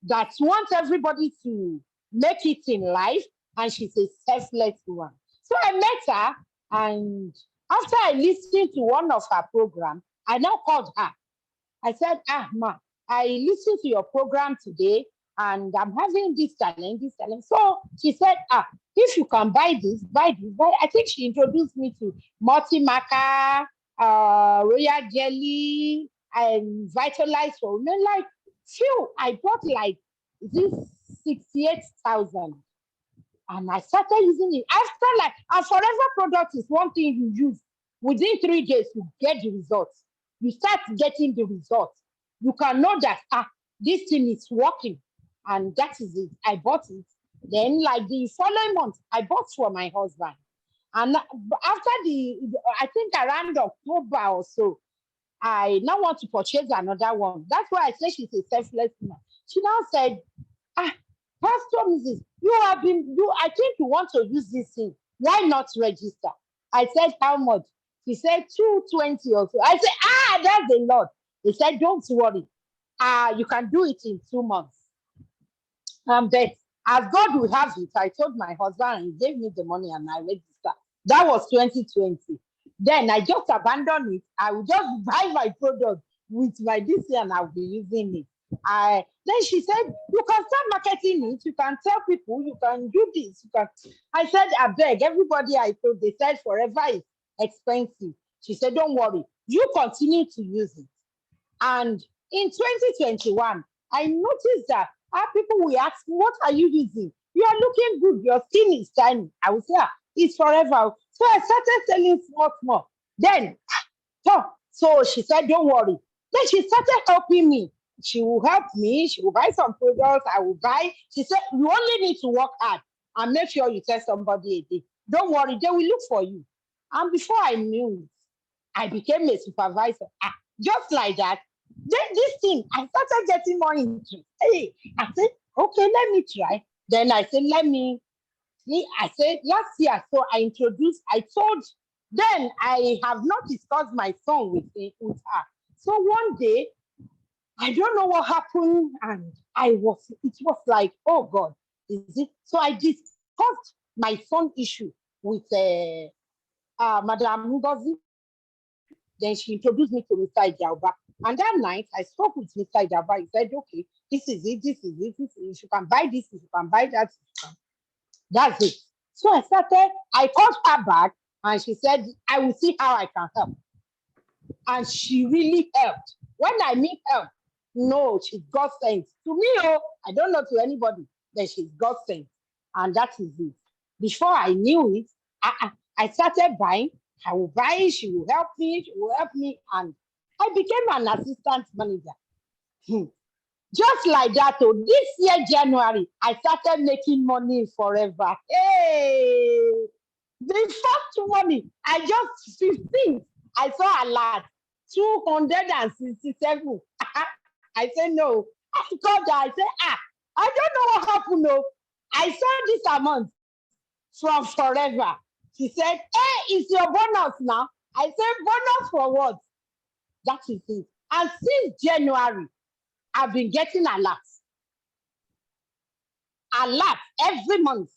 that wants everybody to make it in life, and she's a selfless one. So I met her, and after I listened to one of her programs, I now called her. I said, Ma, I listened to your program today, and I'm having this challenge, this challenge. So she said, if you can buy this, buy this. I think she introduced me to Multi-Maca, Royal Jelly, and Vitalize for Women. Like, I bought like this 68,000. And I started using it. After like, a forever product is one thing you use. Within 3 days, you get the results. You start getting the results. You can know that, this thing is working. And that is it. I bought it. Then like the following month, I bought for my husband. And after I think around October or so, I now want to purchase another one. That's why I say she's a selfless woman. She now said, Pastor Mrs., I think you want to use this thing. Why not register? I said, how much? She said, 220 or so. I said, that's a lot. He said, don't worry. You can do it in 2 months. But as God will have it, I told my husband and he gave me the money and I registered. That was 2020. Then I just abandoned it. I will just buy my product with my DC and I'll be using it. Then she said, you can start marketing it. You can tell people, you can do this. I said, I beg everybody I told, they said forever is expensive. She said, don't worry. You continue to use it. And in 2021, I noticed that people will ask, what are you using? You are looking good. Your skin is shiny. I would say, it's forever. So I started selling small. Then, so she said, don't worry. Then she started helping me. She will help me. She will buy some products. I will buy. She said, you only need to work hard and make sure you tell somebody a day. Don't worry, they will look for you. And before I knew it, I became a supervisor. Just like that. Then this thing, I started getting more interest. Hey, I said, okay, let me try. Then I said, I said, last year, so I told, then I have not discussed my son with her. So one day, I don't know what happened, and it was like, oh God, is it? So I discussed my son issue with Madam Ngozi. Then she introduced me to Mr. Ijauba. And that night, I spoke with Mr. Ijauba. He said, okay, this is it. You can buy this, you can buy that. That's it. So I called her back, and she said, I will see how I can help. And she really helped. When I mean help, no, she's God sent. To me, I don't know to anybody that she's God sent. And that is it. Before I knew it, I started buying. I will buy, she will help me, and I became an assistant manager. Just like that, this year, January, I started making money forever. Hey! The first money, I just 15, I saw a lot, 267. I said, no. I called her, I said, I don't know what happened, no. I saw this amount from forever. She said, hey, it's your bonus now. I said, bonus for what? That is it. And since January, I've been getting a lot. alert every month.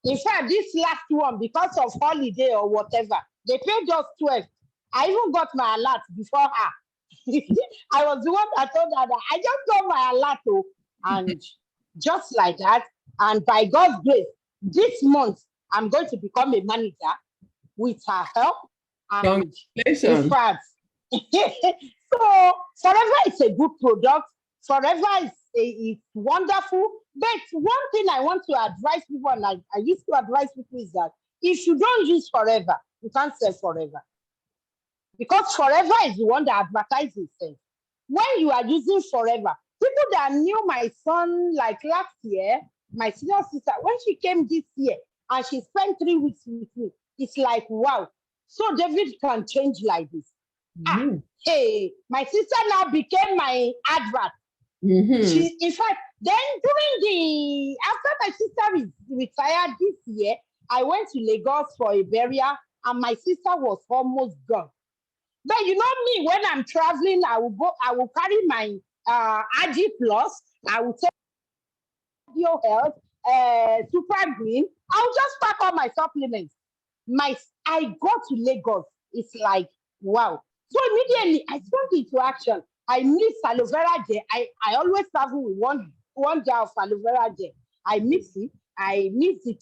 In fact, this last one, because of holiday or whatever, they paid just 12. I even got my alert before her. I was the one that told her that I just got my alert, oh, and just like that, and by God's grace, this month I'm going to become a manager with her help. And in fact, so Forever is a good product. Forever is wonderful. But one thing I want to advise people, and I used to advise people, is that if you don't use Forever, you can't sell Forever. Because Forever is the one that advertises itself. When you are using Forever, people that knew my son like last year, my senior sister, when she came this year and she spent 3 weeks with me, it's like, wow. So David can change like this. Hey, my sister now became my advert. She, in fact, then after my sister retired this year, I went to Lagos for a burial and my sister was almost gone. But you know me, when I'm traveling, I will carry my RG Plus, I will take Bio Health, Super Green, I'll just pack all my supplements. I go to Lagos, it's like, wow. So immediately I sprung into action. I mix aloe vera gel. I always travel with one jar of aloe vera gel. I mix the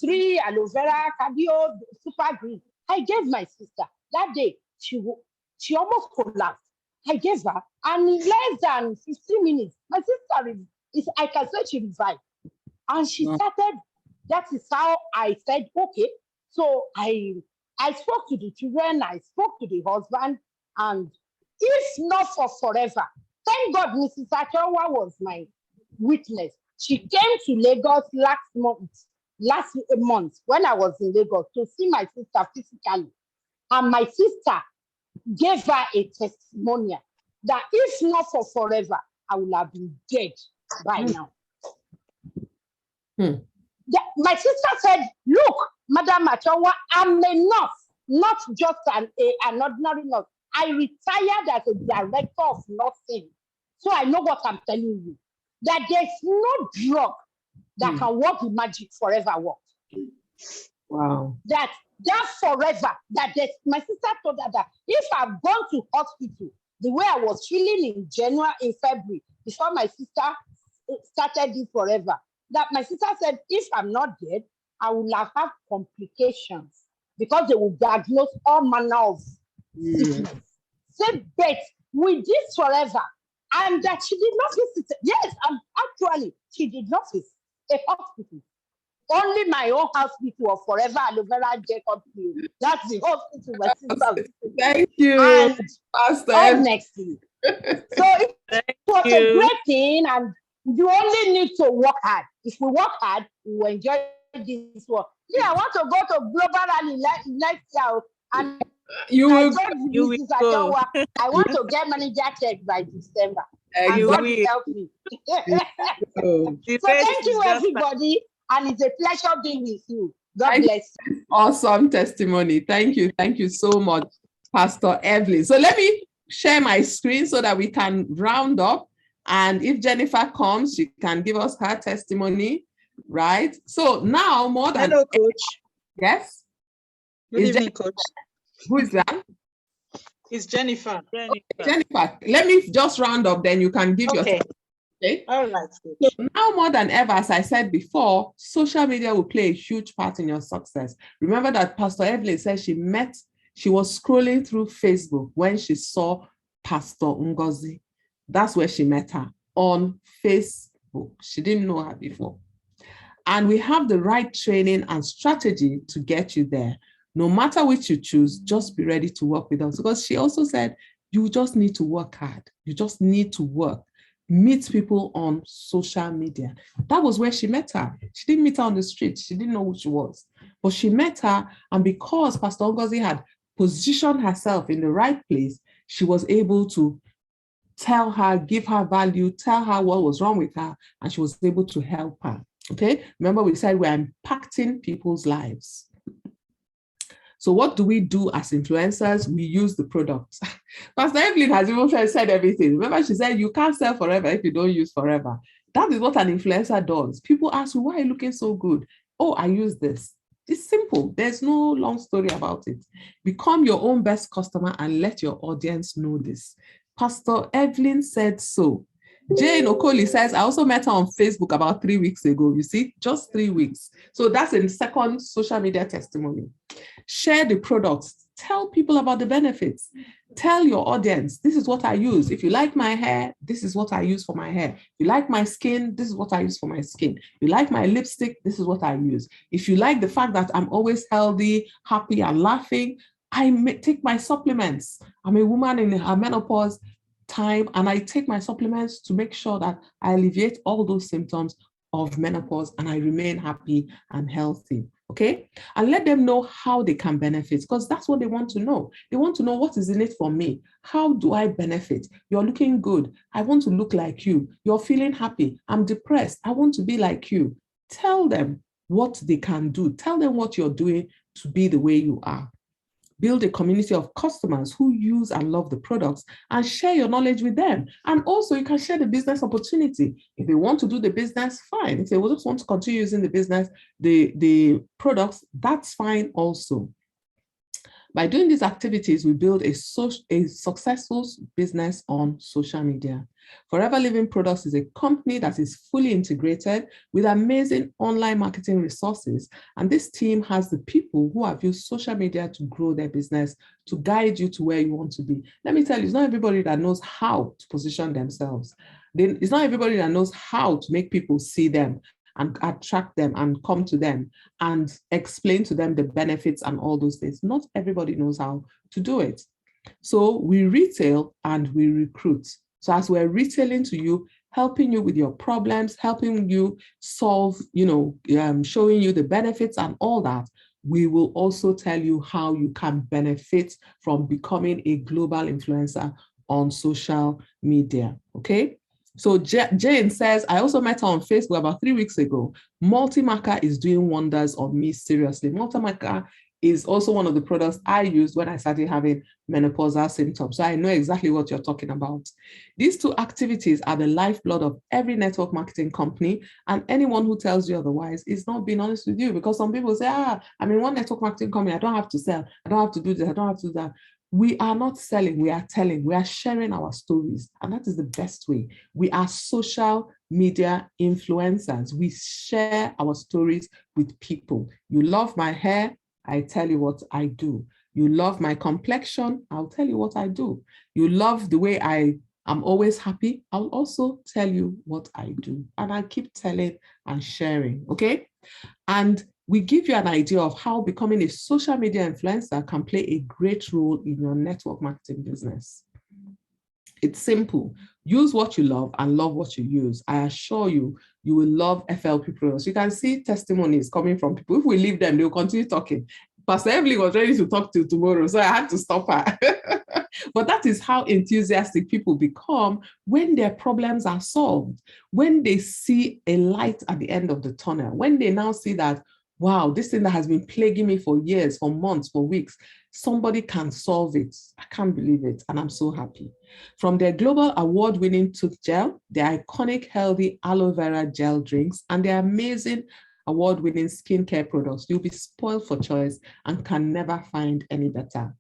3 aloe vera, cardio, Super Green. I gave my sister that day. She almost collapsed. I gave her, and in less than 15 minutes, my sister I can say she revived. And she started. That is how I said, okay. So I spoke to the children, I spoke to the husband, and if not for Forever, thank God Mrs. Achowa was my witness. She came to Lagos last month when I was in Lagos to see my sister physically. And my sister gave her a testimonial that if not for Forever, I would have been dead by now. My sister said, look, Madam Achowa, I'm a nurse, not just an ordinary nurse. I retired as a director of nursing. So I know what I'm telling you. That there's no drug that can work the magic Forever works. Wow. That Forever, my sister told her that if I've gone to hospital the way I was feeling in February, before my sister started this Forever, that my sister said, if I'm not dead, I will have complications because they will diagnose all manner of sickness. Said, but with this Forever, and that she did not visit. Yes, actually, she did not visit a hospital. Only my own hospital of Forever Aloe Vera Gel Company. That's the hospital my sister. Thank you, and Pastor. Honestly. So it was a great thing, and you only need to work hard. If we work hard, we will enjoy this work. Yeah, I want to go to Global Rally next year, and you will go. I want to get manager check by December. And God will help me. So thank you, everybody. And it's a pleasure being with you. God bless you. Awesome testimony. Thank you. Thank you so much, Pastor Evelyn. So let me share my screen so that we can round up. And if Jennifer comes, she can give us her testimony, right? So now more than... Hello, Coach. Yes? Good evening, Coach. Who is that? It's Jennifer. Okay, Jennifer, let me just round up, then you can give your testimony. Okay. All right. So now more than ever, as I said before, social media will play a huge part in your success. Remember that Pastor Evelyn said she was scrolling through Facebook when she saw Pastor Ngozi. That's where she met her, on Facebook. She didn't know her before. And we have the right training and strategy to get you there. No matter which you choose, just be ready to work with us. Because she also said, you just need to work hard. You just need to work. Meet people on social media. That was where she met her. She didn't meet her on the street. She didn't know who she was. But she met her, and because Pastor Ngozi had positioned herself in the right place, she was able to tell her, give her value, tell her what was wrong with her, and she was able to help her. Okay? Remember, we said we're impacting people's lives. So what do we do as influencers? We use the products. Pastor Evelyn has even said everything. Remember, she said, you can't sell Forever if you don't use Forever. That is what an influencer does. People ask you, why are you looking so good? Oh, I use this. It's simple. There's no long story about it. Become your own best customer and let your audience know this. Pastor Evelyn said so. Jane Okoli says, I also met her on Facebook about 3 weeks ago. You see, just 3 weeks. So that's a second social media testimony. Share the products. Tell people about the benefits. Tell your audience, this is what I use. If you like my hair, this is what I use for my hair. If you like my skin, this is what I use for my skin. If you like my lipstick, this is what I use. If you like the fact that I'm always healthy, happy, and laughing, I take my supplements. I'm a woman in her menopause time, and I take my supplements to make sure that I alleviate all those symptoms of menopause and I remain happy and healthy. Okay, and let them know how they can benefit, because that's what they want to know. They want to know, what is in it for me? How do I benefit? You're looking good. I want to look like you. You're feeling happy. I'm depressed. I want to be like you. Tell them what they can do. Tell them what you're doing to be the way you are. Build a community of customers who use and love the products and share your knowledge with them. And also you can share the business opportunity. If they want to do the business, fine. If they just want to continue using the business, the products, that's fine also. By doing these activities, we build a successful business on social media. Forever Living Products is a company that is fully integrated with amazing online marketing resources. And this team has the people who have used social media to grow their business, to guide you to where you want to be. Let me tell you, it's not everybody that knows how to position themselves. It's not everybody that knows how to make people see them and attract them and come to them and explain to them the benefits and all those things. Not everybody knows how to do it. So we retail and we recruit. So as we're retailing to you, helping you with your problems, helping you solve, showing you the benefits and all that, we will also tell you how you can benefit from becoming a global influencer on social media, okay? So Jane says, I also met her on Facebook about 3 weeks ago. Multimarker is doing wonders on me, seriously. Multimarker is also one of the products I used when I started having menopausal symptoms. So I know exactly what you're talking about. These two activities are the lifeblood of every network marketing company, and anyone who tells you otherwise is not being honest with you, because some people say, I'm in one network marketing company, I don't have to sell, I don't have to do this, I don't have to do that. We are not selling, we are telling, we are sharing our stories. And that is the best way. We are social media influencers. We share our stories with people. You love my hair, I tell you what I do. You love my complexion, I'll tell you what I do. You love the way I'm always happy, I'll also tell you what I do. And I keep telling and sharing, okay? And we give you an idea of how becoming a social media influencer can play a great role in your network marketing business. It's simple. Use what you love and love what you use. I assure you, you will love FLP products. You can see testimonies coming from people. If we leave them, they'll continue talking. Pastor Evelyn was ready to talk to tomorrow, so I had to stop her. But that is how enthusiastic people become when their problems are solved, when they see a light at the end of the tunnel, when they now see that, wow, this thing that has been plaguing me for years, for months, for weeks, somebody can solve it. I can't believe it, and I'm so happy. From their global award-winning tooth gel, their iconic healthy aloe vera gel drinks, and their amazing award-winning skincare products, you'll be spoiled for choice and can never find any better.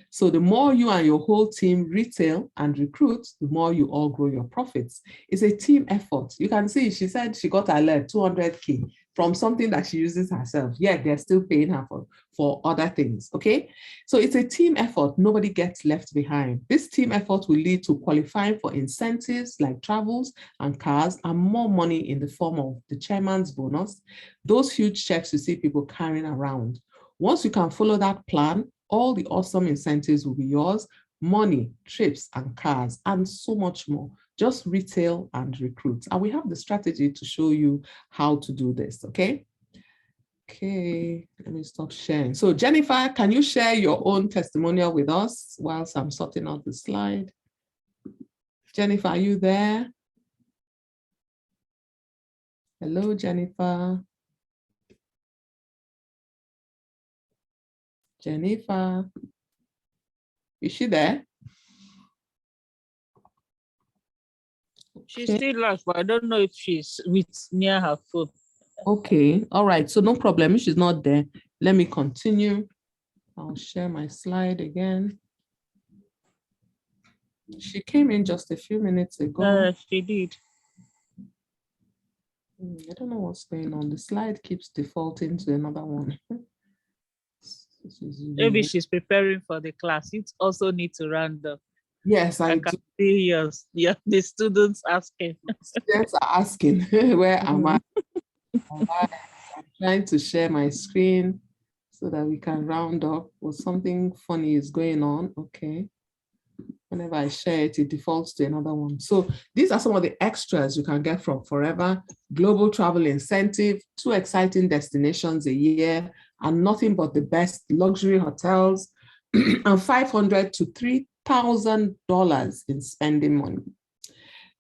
So the more you and your whole team retail and recruit, the more you all grow your profits. It's a team effort. You can see she said she got alert 200K from something that she uses herself. Yeah, they're still paying her for other things, okay? So it's a team effort. Nobody gets left behind. This team effort will lead to qualifying for incentives like travels and cars and more money in the form of the chairman's bonus, those huge checks you see people carrying around. Once you can follow that plan, all the awesome incentives will be yours, money, trips, and cars, and so much more. Just retail and recruit. And we have the strategy to show you how to do this, okay? Okay, let me stop sharing. So Jennifer, can you share your own testimonial with us whilst I'm sorting out the slide? Jennifer, are you there? Hello, Jennifer. Jennifer, is she there? She's still live, but I don't know if she's near her phone. Okay, all right. So no problem. If she's not there, let me continue. I'll share my slide again. She came in just a few minutes ago. She did. I don't know what's going on. The slide keeps defaulting to another one. Maybe she's preparing for the class. It also needs to round up. Yes, I can do. see yeah, the students asking. Students are asking, where am I? I'm trying to share my screen so that we can round up. Or something funny is going on. Okay. Whenever I share it, it defaults to another one. So these are some of the extras you can get from Forever. Global travel incentive, 2 exciting destinations a year, and nothing but the best luxury hotels, and $500 to $3,000 in spending money.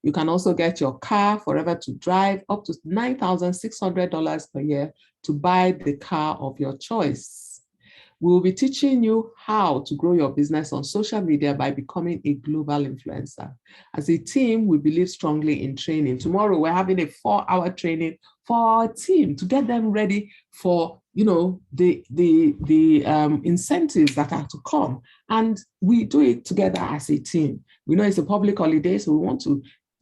You can also get your car Forever to drive, up to $9,600 per year to buy the car of your choice. We will be teaching you how to grow your business on social media by becoming a global influencer. As a team, we believe strongly in training. Tomorrow, we're having a 4-hour training for our team to get them ready for, the incentives that are to come. And we do it together as a team. We know it's a public holiday, so we want to,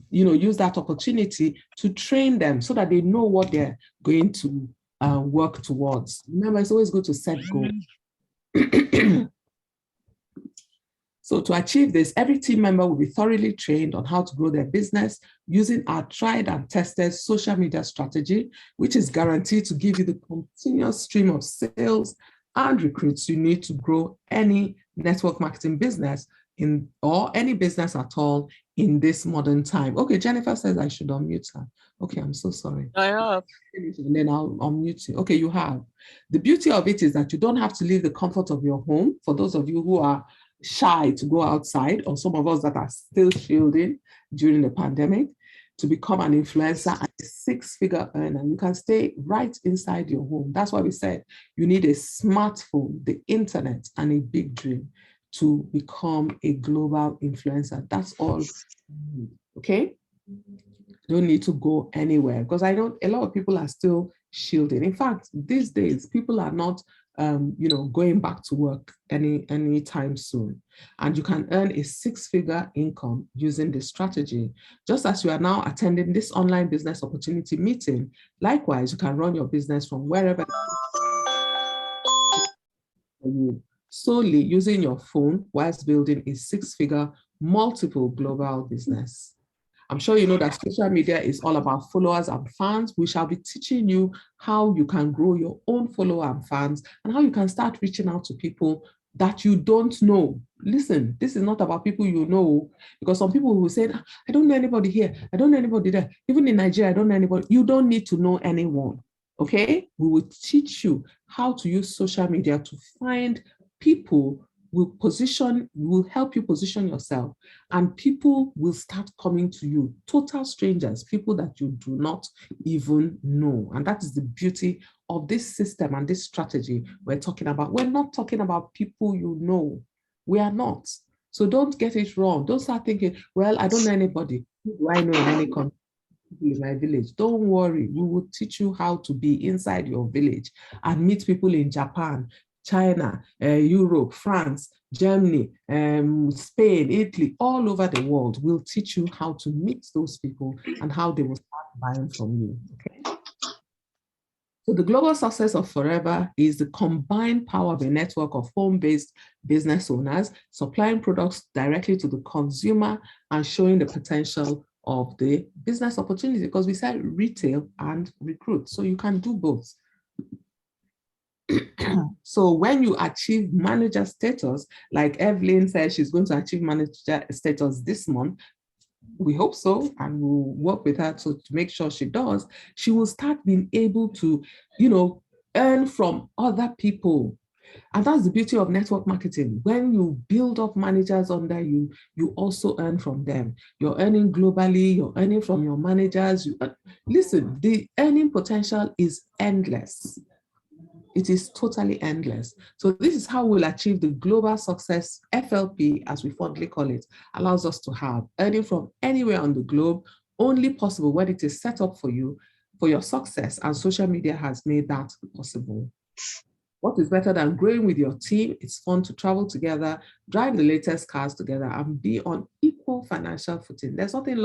use that opportunity to train them so that they know what they're going to work towards. Remember, it's always good to set goals. So to achieve this, every team member will be thoroughly trained on how to grow their business using our tried and tested social media strategy, which is guaranteed to give you the continuous stream of sales and recruits you need to grow any network marketing business or any business at all in this modern time. Okay, Jennifer says I should unmute her. Okay, I'm so sorry. I have. And then I'll unmute you. Okay, you have. The beauty of it is that you don't have to leave the comfort of your home. For those of you who are shy to go outside, or some of us that are still shielding during the pandemic, to become an influencer and a 6-figure earner. You can stay right inside your home. That's why we said you need a smartphone, the internet, and a big dream to become a global influencer. That's all. Okay? Don't need to go anywhere, because I know a lot of people are still shielding. In fact, these days, people are not going back to work anytime soon. And you can earn a 6-figure income using this strategy. Just as you are now attending this online business opportunity meeting, likewise, you can run your business from wherever you solely using your phone whilst building a 6-figure multiple global business. I'm sure you know that social media is all about followers and fans. We shall be teaching you how you can grow your own follower and fans and how you can start reaching out to people that you don't know. Listen, this is not about people you know, because some people will say, I don't know anybody here. I don't know anybody there. Even in Nigeria, I don't know anybody. You don't need to know anyone, okay? We will teach you how to use social media to find people will help you position yourself, and people will start coming to you, total strangers, people that you do not even know. And that is the beauty of this system and this strategy we're talking about. We're not talking about people you know. We are not. So don't get it wrong. Don't start thinking, well, I don't know anybody. Who do I know in any country? In my village. Don't worry. We will teach you how to be inside your village and meet people in Japan, China, Europe, France, Germany, Spain, Italy, all over the world. We'll teach you how to meet those people and how they will start buying from you. Okay. So the global success of Forever is the combined power of a network of home-based business owners supplying products directly to the consumer and showing the potential of the business opportunity, because we said retail and recruit. So you can do both. So when you achieve manager status, like Evelyn says she's going to achieve manager status this month, we hope so, and we'll work with her to make sure she does, she will start being able to, earn from other people. And that's the beauty of network marketing. When you build up managers under you, you also earn from them. You're earning globally, you're earning from your managers. Listen, the earning potential is endless. It is totally endless. So this is how we'll achieve the global success FLP, as we fondly call it, allows us to have earning from anywhere on the globe only possible when it is set up for you, for your success, and social media has made that possible. What is better than growing with your team? It's fun to travel together, drive the latest cars together, and be on equal financial footing. There's nothing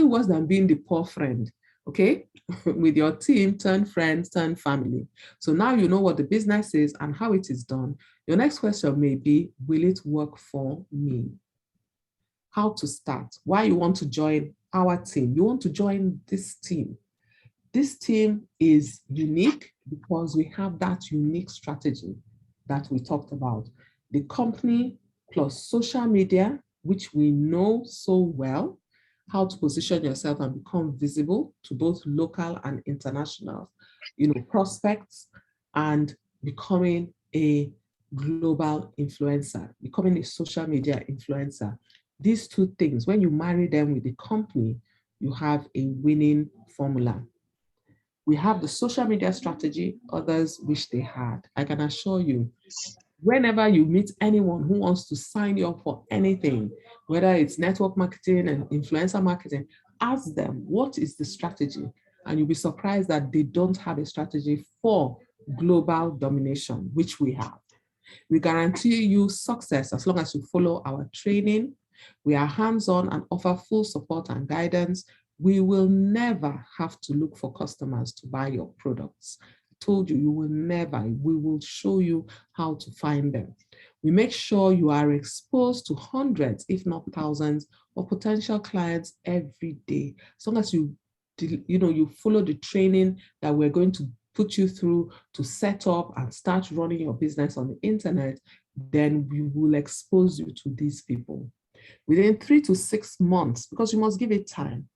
worse than being the poor friend, okay? With your team, turn friends, turn family. So now you know what the business is and how it is done. Your next question may be, will it work for me? How to start? Why you want to join our team? You want to join this team. This team is unique because we have that unique strategy that we talked about. The company plus social media, which we know so well, how to position yourself and become visible to both local and international, prospects, and becoming a global influencer, becoming a social media influencer. These two things, when you marry them with the company, you have a winning formula. We have the social media strategy, others wish they had. I can assure you, whenever you meet anyone who wants to sign you up for anything, whether it's network marketing and influencer marketing, ask them, what is the strategy? And you'll be surprised that they don't have a strategy for global domination, which we have. We guarantee you success as long as you follow our training. We are hands-on and offer full support and guidance. We will never have to look for customers to buy your products. I told you, you will never. We will show you how to find them. We make sure you are exposed to hundreds, if not thousands, of potential clients every day. As long as you follow the training that we're going to put you through to set up and start running your business on the internet, then we will expose you to these people. Within 3 to 6 months, because you must give it time.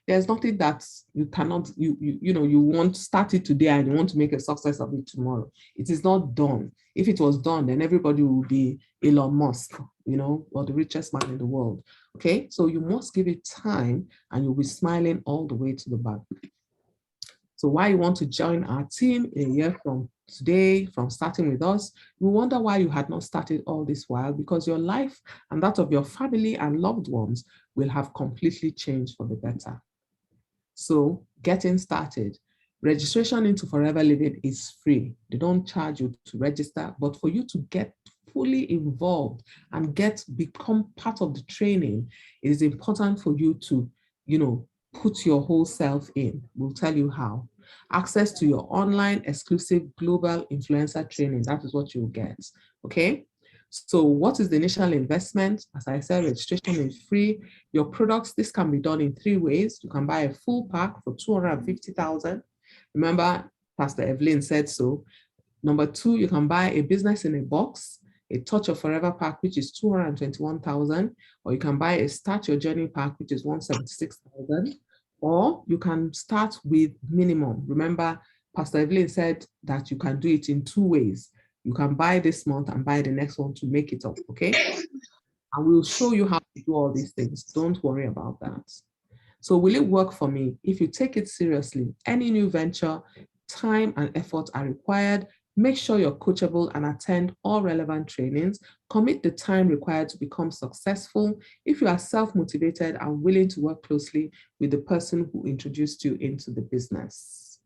There's nothing that you cannot, you want to start it today and you want to make a success of it tomorrow. It is not done. If it was done, then everybody will be Elon Musk, or the richest man in the world. Okay, so you must give it time and you'll be smiling all the way to the bank. So why you want to join our team in a year from today, from starting with us, you wonder why you had not started all this while, because your life and that of your family and loved ones will have completely changed for the better. So getting started. Registration into Forever Living is free. They don't charge you to register, but for you to get fully involved and become part of the training, it is important for you to, put your whole self in. We'll tell you how. Access to your online exclusive global influencer training. That is what you'll get. Okay. So what is the initial investment? As I said, registration is free. Your products, this can be done in 3 ways. You can buy a full pack for 250,000. Remember, Pastor Evelyn said so. Number 2, you can buy a business in a box, a Touch of Forever pack, which is 221,000, or you can buy a Start Your Journey pack, which is 176,000, or you can start with minimum. Remember, Pastor Evelyn said that you can do it in 2 ways. You can buy this month and buy the next one to make it up, okay? And we'll show you how to do all these things. Don't worry about that. So will it work for me? If you take it seriously, any new venture, time and effort are required. Make sure you're coachable and attend all relevant trainings. Commit the time required to become successful. If you are self-motivated and willing to work closely with the person who introduced you into the business.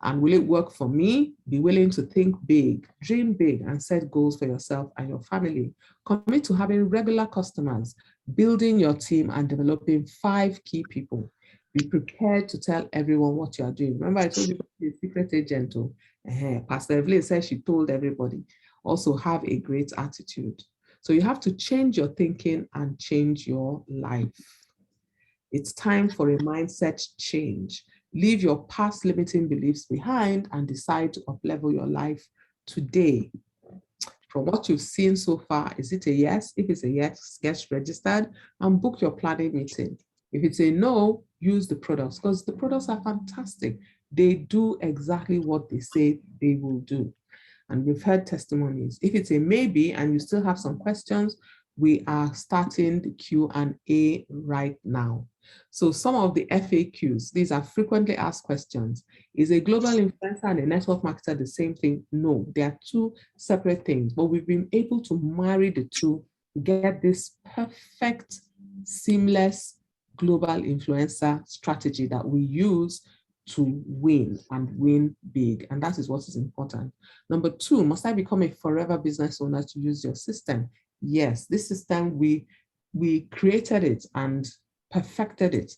And will it work for me? Be willing to think big, dream big, and set goals for yourself and your family. Commit to having regular customers, building your team, and developing 5 key people. Be prepared to tell everyone what you are doing. Remember, I told you about the secret agent. Pastor Evelyn said she told everybody. Also, have a great attitude. So you have to change your thinking and change your life. It's time for a mindset change. Leave your past limiting beliefs behind and decide to up-level your life today. From what you've seen so far, is it a yes? If it's a yes, get registered and book your planning meeting. If it's a no, use the products, because the products are fantastic. They do exactly what they say they will do. And we've heard testimonies. If it's a maybe and you still have some questions, we are starting the Q&A right now. So some of the FAQs, these are frequently asked questions. Is a global influencer and a network marketer the same thing? No, they are 2 separate things, but we've been able to marry the 2 to get this perfect, seamless global influencer strategy that we use to win and win big. And that is what is important. Number 2, must I become a forever business owner to use your system? Yes, this system, we created it and perfected it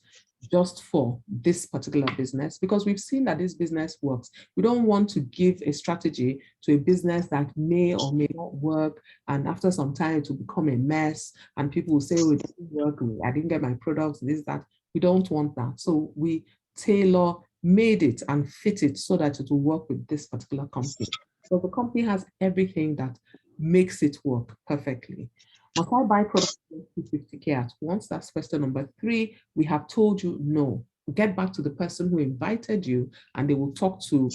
just for this particular business, because we've seen that this business works. We don't want to give a strategy to a business that may or may not work, and after some time it will become a mess and people will say, oh, it didn't work, I didn't get my products, this, that. We don't want that. So we tailor-made it and fit it so that it will work with this particular company. So the company has everything that makes it work perfectly. Must I buy products for 250K at once? That's question number 3. We have told you no. Get back to the person who invited you, and they will talk to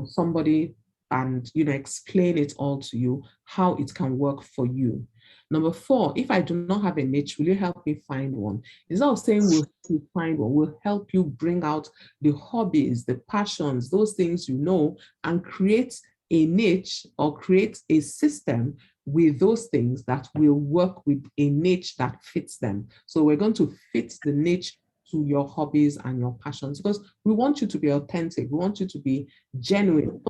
somebody and explain it all to you, how it can work for you. Number 4, if I do not have a niche, will you help me find one? It's not saying we'll help you find one, we'll help you bring out the hobbies, the passions, those things and create a niche or create a system with those things that will work with a niche that fits them. So we're going to fit the niche to your hobbies and your passions, because we want you to be authentic. We want you to be genuine.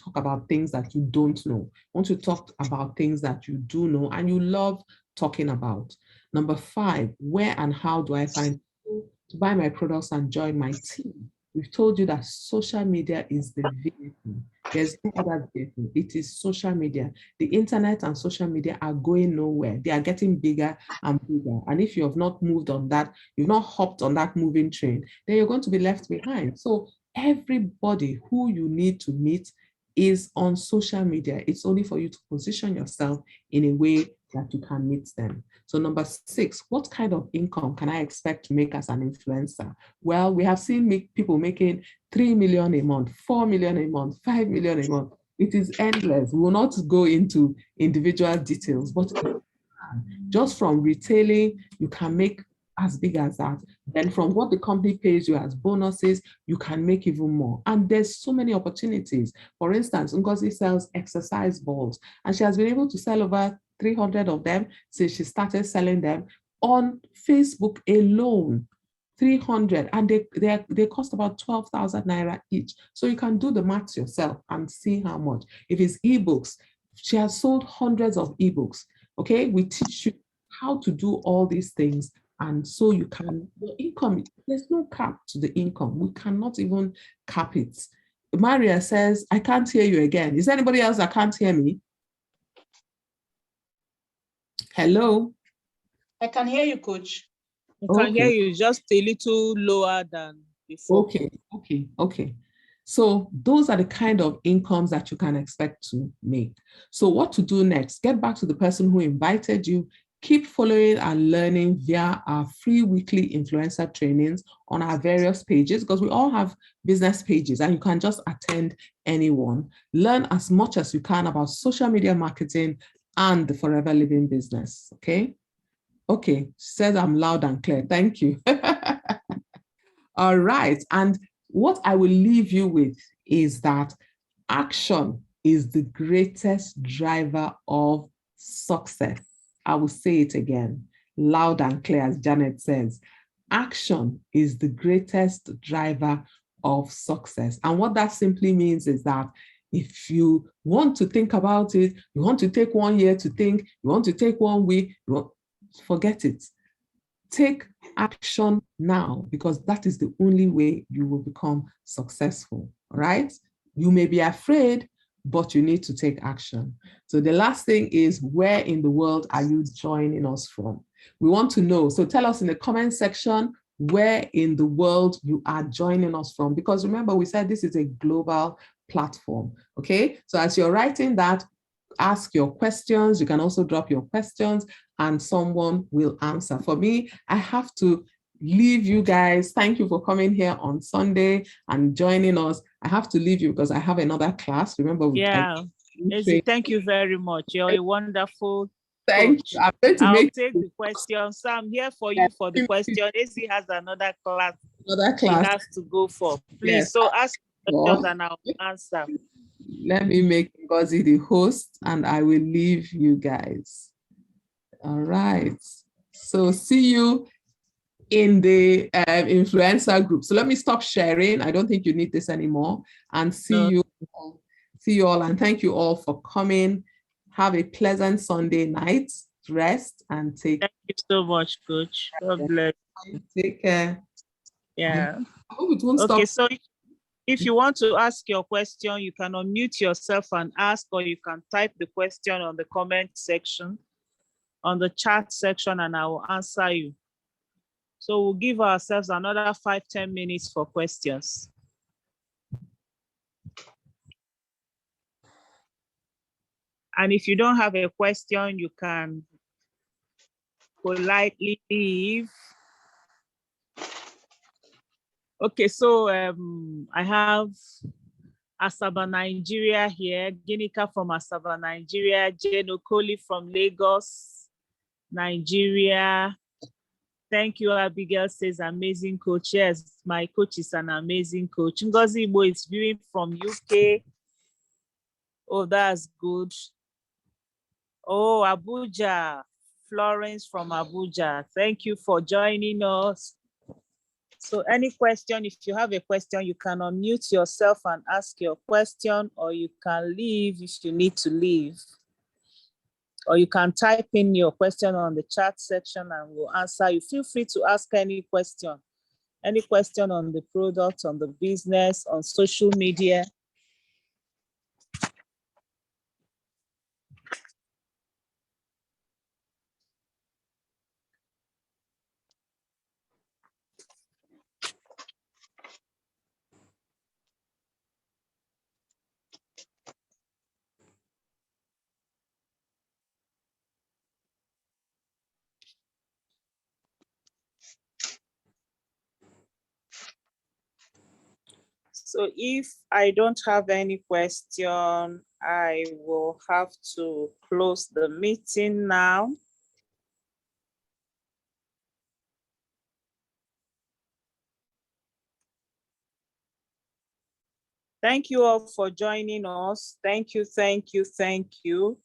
Talk about things that you don't know. We want to talk about things that you do know and you love talking about. Number 5, where and how do I find people to buy my products and join my team? We've told you that social media is the vehicle. There's no other vehicle. It is social media. The internet and social media are going nowhere. They are getting bigger and bigger. And if you have not moved on that, you've not hopped on that moving train, then you're going to be left behind. So everybody who you need to meet is on social media. It's only for you to position yourself in a way that you can meet them. So number 6, what kind of income can I expect to make as an influencer? Well, we have seen people making 3 million a month, 4 million a month, 5 million a month. It is endless. We will not go into individual details, but just from retailing, you can make as big as that. Then from what the company pays you as bonuses, you can make even more. And there's so many opportunities. For instance, Ngozi sells exercise balls, and she has been able to sell over 300 of them since she started selling them on Facebook alone. 300, and they cost about 12,000 naira each. So you can do the maths yourself and see how much. If it's ebooks, she has sold hundreds of ebooks. Okay, we teach you how to do all these things, and so you can, your income, there's no cap to the income. We cannot even cap it. Maria says, I can't hear you again. Is there anybody else that can't hear me? Hello? I can hear you, Coach. I can hear you, just a little lower than before. Okay. So those are the kind of incomes that you can expect to make. So what to do next? Get back to the person who invited you. Keep following and learning via our free weekly influencer trainings on our various pages, because we all have business pages and you can just attend any one. Learn as much as you can about social media marketing and the Forever Living business, okay? Okay, says I'm loud and clear, thank you. All right, and what I will leave you with is that action is the greatest driver of success. I will say it again, loud and clear, as Janet says. Action is the greatest driver of success. And what that simply means is that if you want to think about it, you want to take 1 year to think, you want to take 1 week, forget it. Take action now, because that is the only way you will become successful, all right? You may be afraid, but you need to take action. So the last thing is, where in the world are you joining us from? We want to know. So tell us in the comment section where in the world you are joining us from, because remember we said this is a global platform, okay? So as you're writing that, ask your questions. You can also drop your questions and someone will answer. For me, I have to leave you guys. Thank you for coming here on Sunday and joining us. I have to leave you because I have another class. Remember, thank you very much. You're a wonderful Thank coach. you. I'm going to I'll take the question. So I'm here for you for the question. Izzy has another class. She has to go for. Please, yes. So ask questions and I'll answer. Let me make Ngozi the host and I will leave you guys. All right. So see you in the influencer group. So let me stop sharing. I don't think you need this anymore. And see you all. And thank you all for coming. Have a pleasant Sunday night. Rest and take. Thank you so much, Coach. God bless. Take care. Yeah. I hope it won't Okay, stop. so if you want to ask your question, you can unmute yourself and ask, or you can type the question on the comment section, on the chat section, and I will answer you. So we'll give ourselves another 5-10 minutes for questions. And if you don't have a question, you can politely leave. Okay, so I have Asaba, Nigeria here, Ginika from Asaba, Nigeria, Jane Okoli from Lagos, Nigeria. Thank you, Abigail says, amazing coach. Yes, my coach is an amazing coach. Ngozi Igbo is viewing from UK. Oh, that's good. Oh, Abuja, Florence from Abuja. Thank you for joining us. So any question, if you have a question, you can unmute yourself and ask your question, or you can leave if you need to leave. Or you can type in your question on the chat section and we'll answer you. Feel free to ask any question on the product, on the business, on social media. So if I don't have any question, I will have to close the meeting now. Thank you all for joining us. Thank you, thank you, thank you.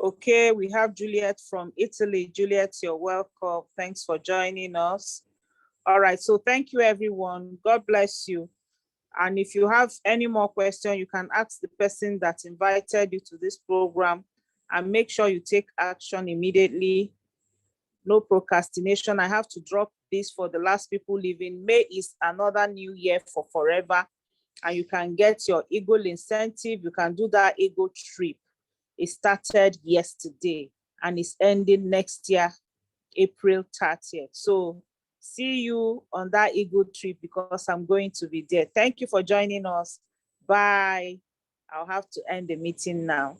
Okay, we have Juliet from Italy. Juliet, you're welcome. Thanks for joining us. All right, so thank you, everyone. God bless you. And if you have any more questions, you can ask the person that invited you to this program, and make sure you take action immediately. No procrastination. I have to drop this for the last people leaving. May is another new year for forever, and you can get your Eagle incentive. You can do that Eagle trip. It started yesterday and it's ending next year, April 30th. So see you on that Eagle trip, because I'm going to be there. Thank you for joining us. Bye. I'll have to end the meeting now.